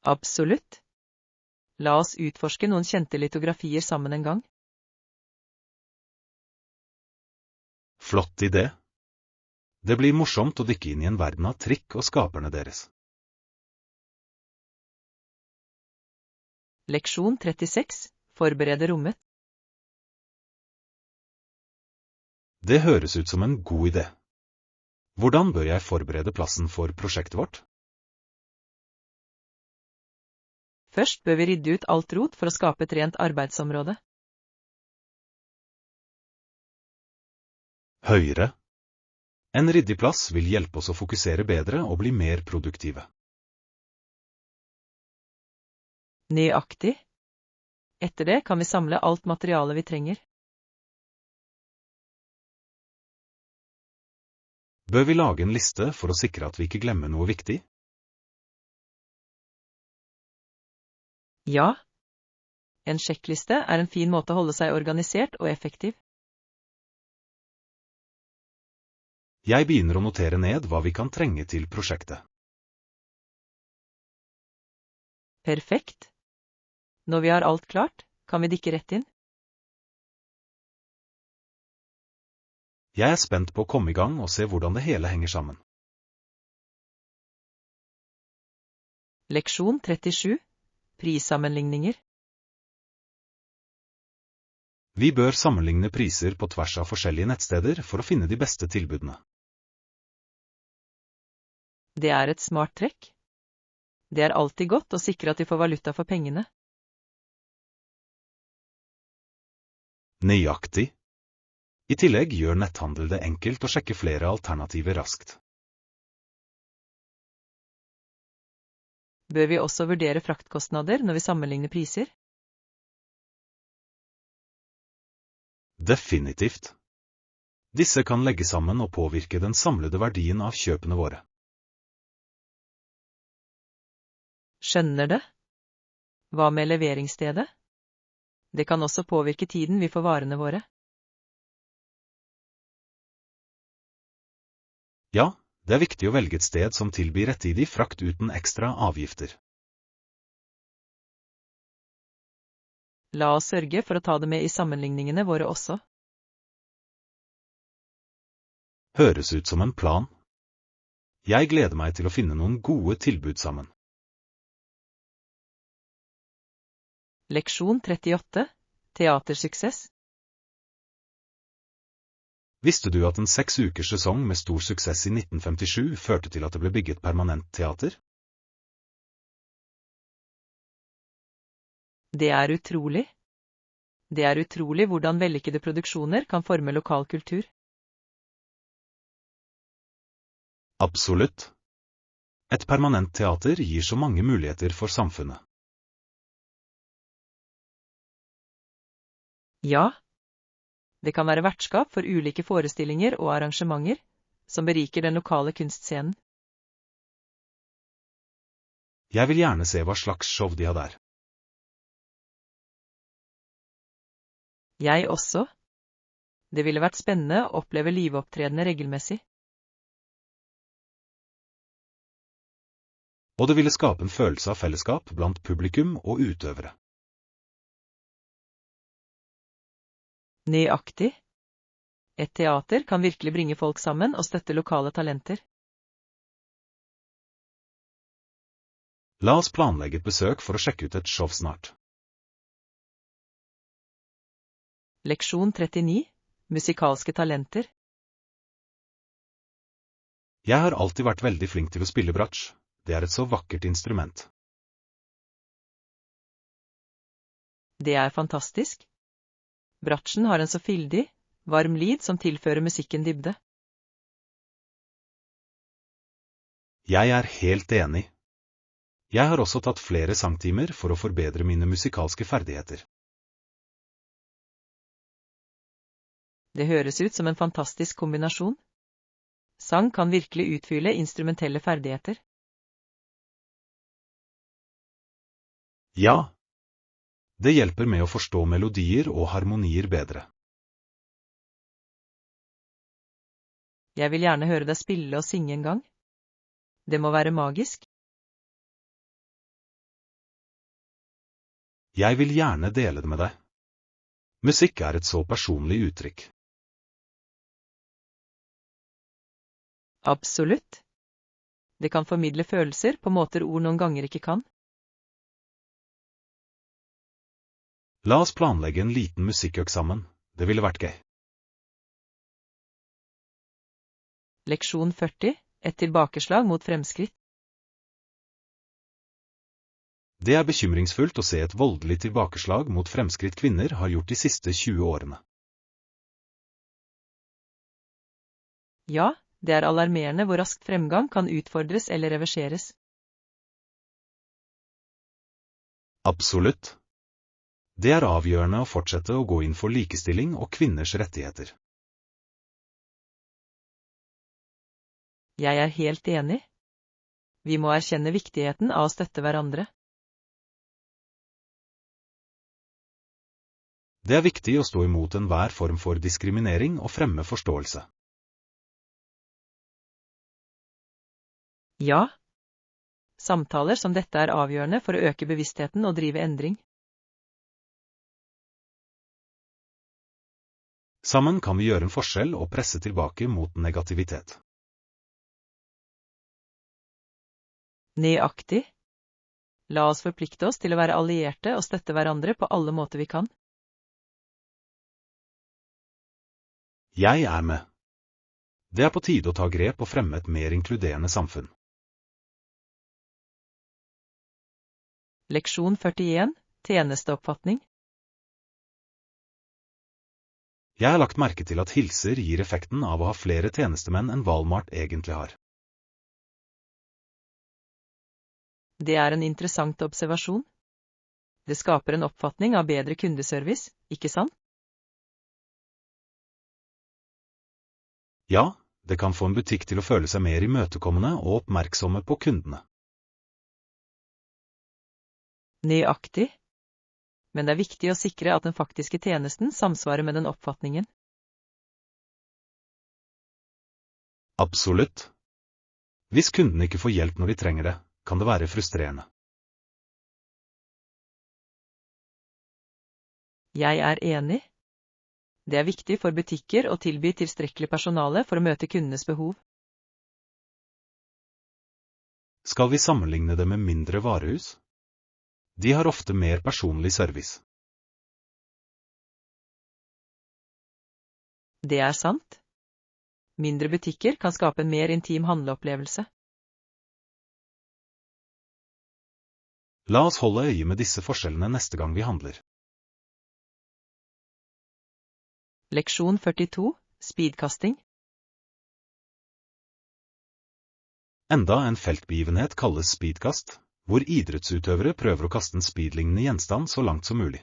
Absolutt. La oss utforske noen kjente litografier sammen en gang. Flott idé. Det blir morsomt å dykke inn i en verden av trikk og skaperne deres. Leksjon 36. Forberede rommet. Det høres ut som en god idé. Hvordan bør jeg forberede plassen for prosjektet vårt? Først bør vi rydde ut alt rot for å skape et rent arbeidsområde. Høyre. En ryddig plass vil hjelpe oss å fokusere bedre og bli mer produktive. Nøyaktig. Etter det kan vi samle alt materialet vi trenger. Bør vi lage en liste for å sikre at vi ikke glemmer noe viktig? Ja. En sjekkliste er en fin måte å holde seg organisert og effektiv. Jeg begynner å notere ned hva vi kan trenge til prosjektet. Perfekt. Når vi har alt klart, kan vi dykke rett inn. Jeg er spent på å komme i gang og se hvordan det hele henger sammen. Leksjon 37. Prissammenligninger. Vi bør sammenligne priser på tvers av forskjellige nettsteder for å finne de beste tilbudene. Det er et smart trekk. Det er alltid godt å sikre at vi får valuta for pengene. Nøyaktig. I tillegg gjør netthandel det enkelt å sjekke flere alternativer raskt. Bør vi også vurdere fraktkostnader når vi sammenligner priser? Definitivt. Disse kan legge sammen og påvirke den samlede verdien av kjøpene våre. Skjønner det. Hva med leveringsstedet? Det kan også påvirke tiden vi får varene våre. Ja, det er viktig å velge et sted som tilbyr rettidig frakt uten ekstra avgifter. La oss sørge for å ta det med i sammenligningene våre også. Høres ut som en plan. Jeg gleder meg til å finne noen gode tilbud sammen. Leksjon 38. Teatersuksess. Visste du at en 6 ukers sesong med stor suksess i 1957 førte til at det ble bygget permanent teater? Det er utrolig. Det er utrolig hvordan vellykkede produksjoner kan forme lokal kultur. Absolutt. Et permanent teater gir så mange muligheter for samfunnet. Ja. Det kan være vertskap for ulike forestillinger og arrangementer, som beriker den lokale kunstscenen. Jeg vil gjerne se hva slags show de har der. Jeg også. Det ville vært spennende å oppleve liveopptredener regelmessig. Og det ville skape en følelse av fellesskap blant publikum og utøvere. Nøyaktig. Et teater kan virkelig bringe folk sammen og støtte lokale talenter. La oss planlegge et besøk for å sjekke ut et show snart. Leksjon 39. Musikalske talenter. Jeg har alltid vært veldig flink til å spille bratsj. Det er et så vakkert instrument. Det er fantastisk. Bratsjen har en så fyldig, varm lyd som tilfører musikken dybde. Jeg er helt enig. Jeg har også tatt flere sangtimer for å forbedre mine musikalske ferdigheter. Det høres ut som en fantastisk kombinasjon. Sang kan virkelig utfylle instrumentelle ferdigheter. Ja. Det hjelper med å forstå melodier og harmonier bedre. Jeg vil gjerne høre deg spille og synge en gang. Det må være magisk. Jeg vil gjerne dele det med deg. Musikk er et så personlig uttrykk. Absolutt. Det kan formidle følelser på måter ord noen ganger ikke kan. La oss planlegge en liten musikkøk sammen. Det ville vært gøy. Leksjon 40. Et tilbakeslag mot fremskritt. Det er bekymringsfullt å se et voldelig tilbakeslag mot fremskritt kvinner har gjort de siste 20 årene. Ja, det er alarmerende hvor raskt fremgang kan utfordres eller reverseres. Absolutt. Det er avgjørende å fortsette å gå inn for likestilling og kvinners rettigheter. Jeg er helt enig. Vi må erkjenne viktigheten av å støtte hverandre. Det er viktig å stå imot enhver form for diskriminering og fremme forståelse. Ja. Samtaler som dette er avgjørende for å øke bevisstheten og drive endring. Sammen kan vi gjøre en forskjell og presse tilbake mot negativitet. Nøyaktig. La oss forplikte oss til å være allierte og støtte hverandre på alle måter vi kan. Jeg er med. Det er på tide å ta grep og fremme et mer inkluderende samfunn. Leksjon 41. Tjenesteoppfatning. Jeg har lagt merke til at hilser gir effekten av å ha flere tjenestemenn enn Walmart egentlig har. Det er en interessant observasjon. Det skaper en oppfatning av bedre kundeservice, ikke sant? Ja, det kan få en butikk til å føle seg mer imøtekommende og oppmerksomme på kundene. Nøyaktig. men det er viktig å sikre at den faktiske tjenesten samsvarer med den oppfatningen. Absolutt. Hvis kunden ikke får hjelp når de trenger det, kan det være frustrerende. Jeg er enig. Det er viktig for butikker å tilby tilstrekkelig personale for å møte kundenes behov. Skal vi sammenligne det med mindre varehus? De har ofte mer personlig service. Det er sant. Mindre butikker kan skape en mer intim handleopplevelse. La oss holde øye med disse forskjellene neste gang vi handler. Leksjon 42, speedkasting. Enda en feltbegivenhet kalles speedkast, hvor idrettsutøvere prøver å kaste en speedlignende gjenstand så langt som mulig.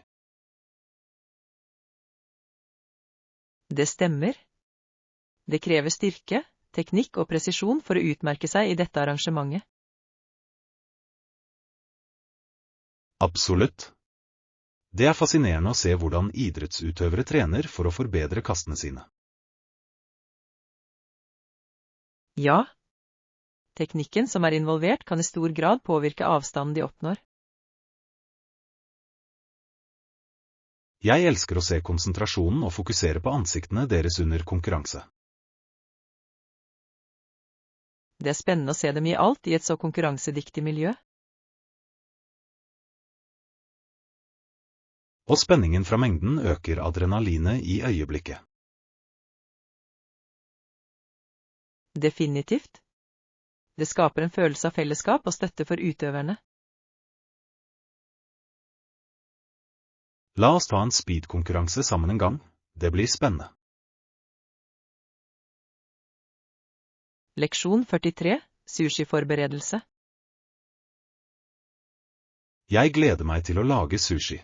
Det stemmer. Det krever styrke, teknikk og presisjon for å utmerke seg i dette arrangementet. Absolutt. Det er fascinerende å se hvordan idrettsutøvere trener for å forbedre kastene sine. Ja. Teknikken som er involvert kan i stor grad påvirke avstanden de oppnår. Jeg elsker å se konsentrasjonen og fokusere på ansiktene deres under konkurranse. Det er spennende å se dem i alt i et så konkurransedyktig miljø. Og spenningen fra mengden øker adrenalinet i øyeblikket. Definitivt. Det skaper en følelse av fellesskap og støtte for utøverne. La oss ta en speedkonkurranse sammen en gang. Det blir spennende. Leksjon 43, sushiforberedelse. Jeg gleder meg til å lage sushi.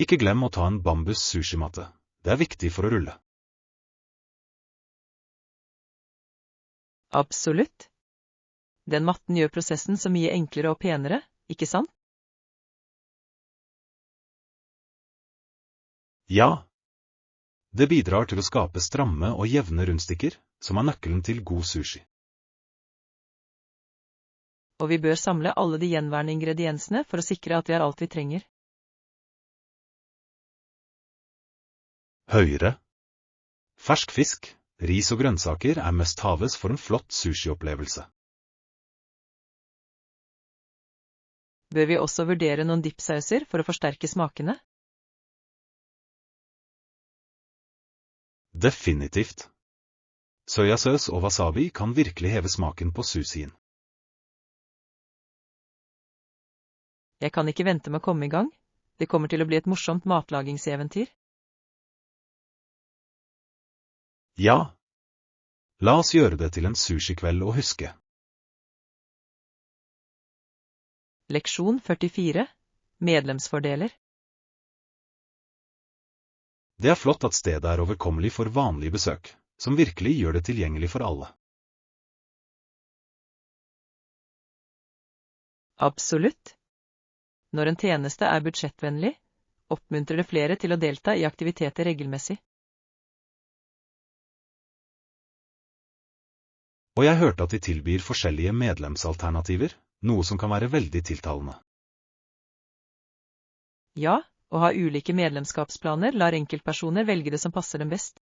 Ikke glem å ta en bambus sushimatte. Det er viktig for å rulle. Absolutt. Den matten gjør prosessen så mye enklere og penere, ikke sant? Ja. Det bidrar til å skape stramme og jevne rundstykker, som er nøkkelen til god sushi. Og vi bør samle alle de gjenværende ingrediensene for å sikre at vi har alt vi trenger. Høyre. Fersk fisk, ris og grønnsaker er must-haves for en flott sushiopplevelse. Bør vi også vurdere noen dipsauser for å forsterke smakene? Definitivt. Soyasaus og wasabi kan virkelig heve smaken på sushien. Jeg kan ikke vente med å komme i gang. Det kommer til å bli et morsomt matlagingseventyr. Ja. La oss gjøre det til en sushikveld å huske. Leksjon 44, medlemsfordeler. Det er flott at stedet er overkommelig for vanlige besøk, som virkelig gjør det tilgjengelig for alle. Absolutt. Når en tjeneste er budsjettvennlig, oppmuntrer det flere til å delta i aktiviteter regelmessig. Og jeg hørte at de tilbyr forskjellige medlemsalternativer, noe som kan være veldig tiltalende. Ja, å ha ulike medlemskapsplaner lar enkeltpersoner velge det som passer dem best.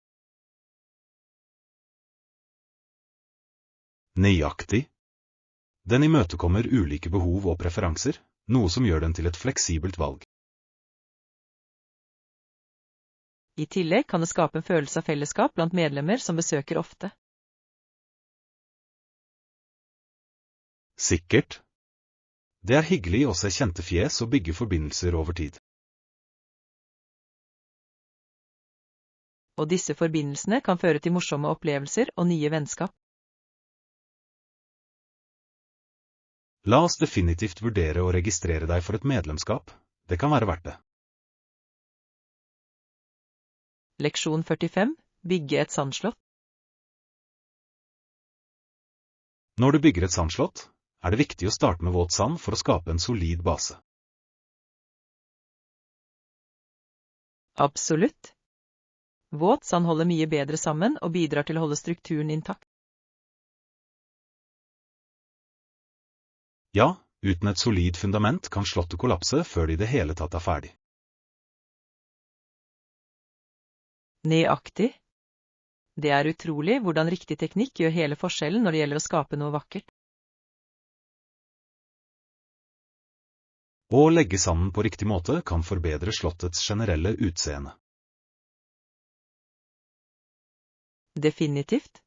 Nøyaktig. Den imøtekommer ulike behov og preferanser, noe som gjør den til et fleksibelt valg. I tillegg kan det skape en følelse av fellesskap blant medlemmer som besøker ofte. Sikkert. Det er hyggelig å se kjente fjes og bygge forbindelser over tid. Og disse forbindelsene kan føre til morsomme opplevelser og nye vennskap. La oss definitivt vurdere å registrere deg for et medlemskap. Det kan være verdt det. Leksjon 45, bygge et sandslott. Når du bygger et sandslott, er det viktig å starte med våt sand for å skape en solid base. Absolutt. Våt sand holder mye bedre sammen og bidrar til å holde strukturen intakt. Ja, uten et solid fundament kan slottet kollapse før det i det hele tatt er ferdig. Nøyaktig. Det er utrolig hvordan riktig teknikk gjør hele forskjellen når det gjelder å skape noe vakkert. Å legge sanden på riktig måte kan forbedre slottets generelle utseende. Definitivt.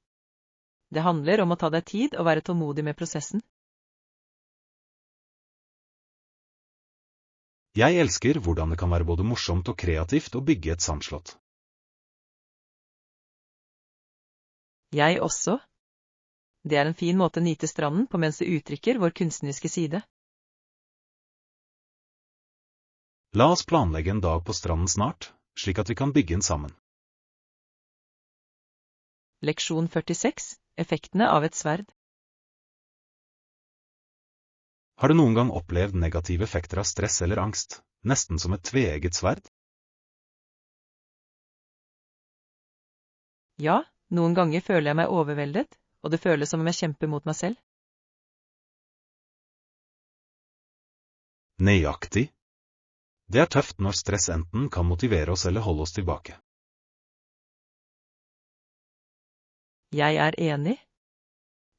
Det handler om å ta deg tid og være tålmodig med prosessen. Jeg elsker hvordan det kan være både morsomt og kreativt å bygge et sandslott. Jeg også. Det er en fin måte å nyte stranden på mens det uttrykker vår kunstneriske side. La oss planlegge en dag på stranden snart, slik at vi kan bygge den sammen. Leksjon 46. Effektene av et sverd. Har du noen gang opplevd negative effekter av stress eller angst, nesten som et tveegget sverd? Ja, noen ganger føler jeg meg overveldet, og det føles som om jeg kjemper mot meg selv. Nøyaktig. Det er tøft når stress enten kan motivere oss eller holde oss tilbake. Jeg er enig.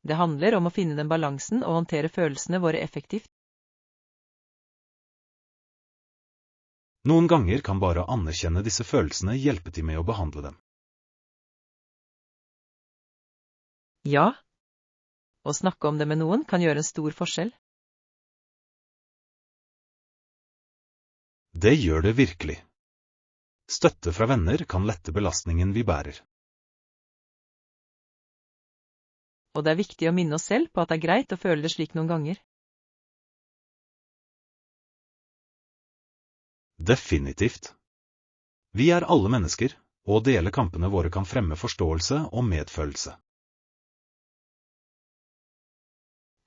Det handler om å finne den balansen og håndtere følelsene våre effektivt. Noen ganger kan bare å anerkjenne disse følelsene hjelpe til med å behandle dem. Ja. Å snakke om det med noen kan gjøre en stor forskjell. Det gjør det virkelig. Støtte fra venner kan lette belastningen vi bærer. Og det er viktig å minne oss selv på at det er greit å føle det slik noen ganger. Definitivt. Vi er alle mennesker, og å dele kampene våre kan fremme forståelse og medfølelse.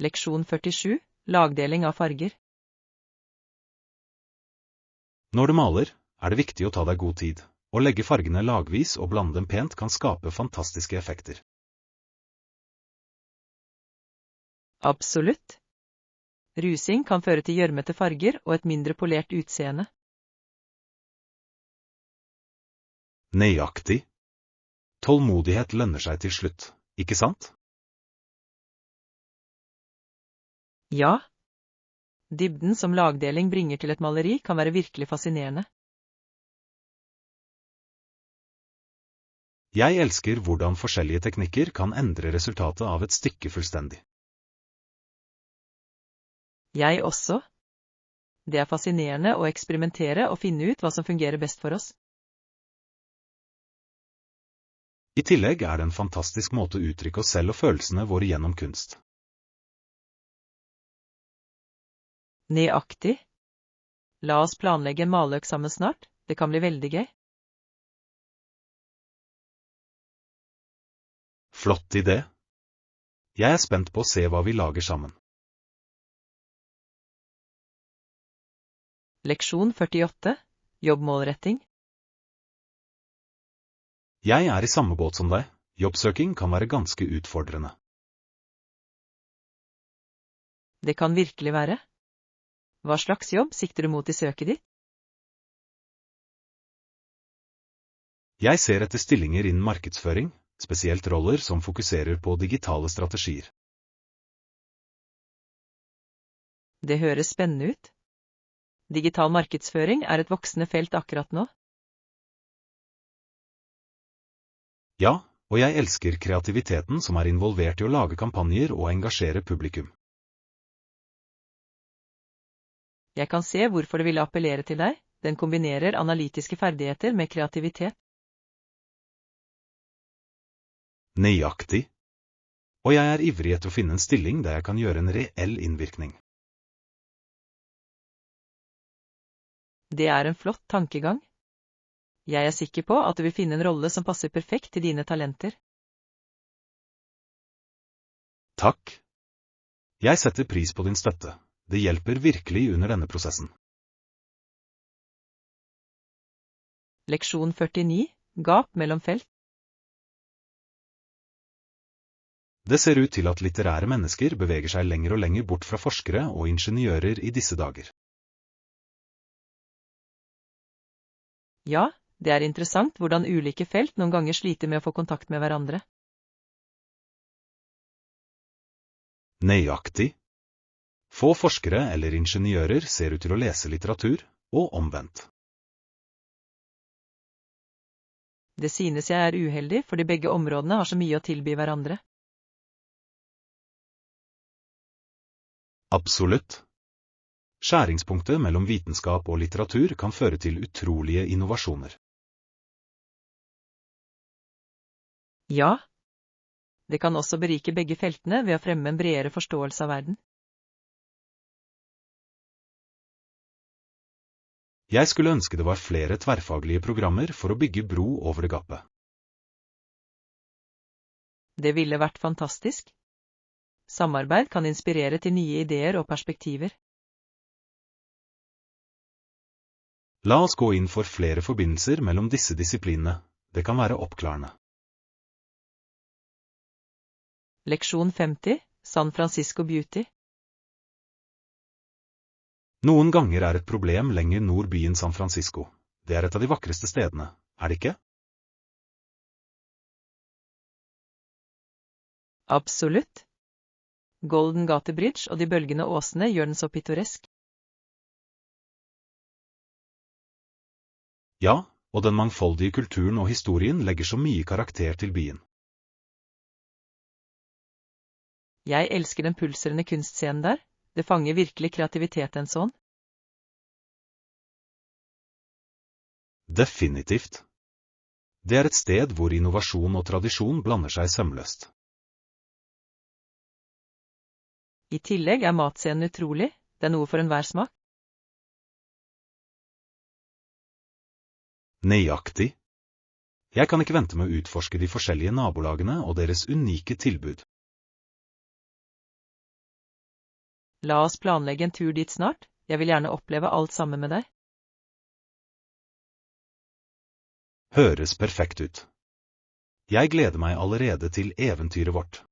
Leksjon 47. Lagdeling av farger. Når du maler, er det viktig å ta deg god tid. Å legge fargene lagvis og blande dem pent kan skape fantastiske effekter. Absolutt. Rusing kan føre til gjørmete farger og et mindre polert utseende. Nøyaktig. Tålmodighet lønner seg til slutt, ikke sant? Ja. Dybden som lagdeling bringer til et maleri kan være virkelig fascinerende. Jeg elsker hvordan forskjellige teknikker kan endre resultatet av et stykke fullstendig. Jeg også. Det er fascinerende å eksperimentere og finne ut hva som fungerer best for oss. I tillegg er det en fantastisk måte å uttrykke oss selv og følelsene våre gjennom kunst. Nøyaktig. La oss planlegge en maløk sammen snart, det kan bli veldig gøy. Flott idé. Jeg er spent på å se hva vi lager sammen. Leksjon 48. Jobbmålretting. Jeg er i samme båt som deg. Jobbsøking kan være ganske utfordrende. Det kan virkelig være. Hva slags jobb sikter du mot i søket ditt? Jeg ser etter stillinger innen markedsføring, spesielt roller som fokuserer på digitale strategier. Det høres spennende ut. Digital markedsføring er et voksende felt akkurat nå. Ja, og jeg elsker kreativiteten som er involvert i å lage kampanjer og engasjere publikum. Jeg kan se hvorfor det ville appellere til deg. Den kombinerer analytiske ferdigheter med kreativitet. Nøyaktig. Og jeg er ivrig etter å finne en stilling der jeg kan gjøre en reell innvirkning. Det er en flott tankegang. Jeg er sikker på at du vil finne en rolle som passer perfekt til dine talenter. Takk. Jeg setter pris på din støtte. Det hjelper virkelig under denne prosessen. Leksjon 49, gap mellom felt. Det ser ut til at litterære mennesker beveger seg lenger og lenger bort fra forskere og ingeniører i disse dager. Ja, det er interessant hvordan ulike felt noen ganger sliter med å få kontakt med hverandre. Nøyaktig. Få forskere eller ingeniører ser ut til å lese litteratur, og omvendt. Det synes jeg er uheldig, fordi begge områdene har så mye å tilby hverandre. Absolutt. Skjæringspunktet mellom vitenskap og litteratur kan føre til utrolige innovasjoner. Ja. Det kan også berike begge feltene ved å fremme en bredere forståelse av verden. Jeg skulle ønske det var flere tverrfaglige programmer for å bygge bro over det gapet. Det ville vært fantastisk. Samarbeid kan inspirere til nye ideer og perspektiver. La oss gå inn for flere forbindelser mellom disse disiplinene. Det kan være oppklarende. Leksjon 50, San Francisco Beauty. Noen ganger er et problem lenger nord byen San Francisco. Det er et av de vakreste stedene, er det ikke? Absolutt. Golden Gate Bridge og de bølgende åsene gjør den så pittoresk. Ja, og den mangfoldige kulturen og historien legger så mye karakter til byen. Jeg elsker den pulserende kunstscenen der. Det fanger virkelig kreativitet en sånn. Definitivt. Det er et sted hvor innovasjon og tradisjon blander seg sømløst. I tillegg er matscenen utrolig. Det er noe for enhver smak. Nøyaktig. Jeg kan ikke vente med å utforske de forskjellige nabolagene og deres unike tilbud. La oss planlegge en tur dit snart. Jeg vil gjerne oppleve alt sammen med deg. Høres perfekt ut. Jeg gleder meg allerede til eventyret vårt.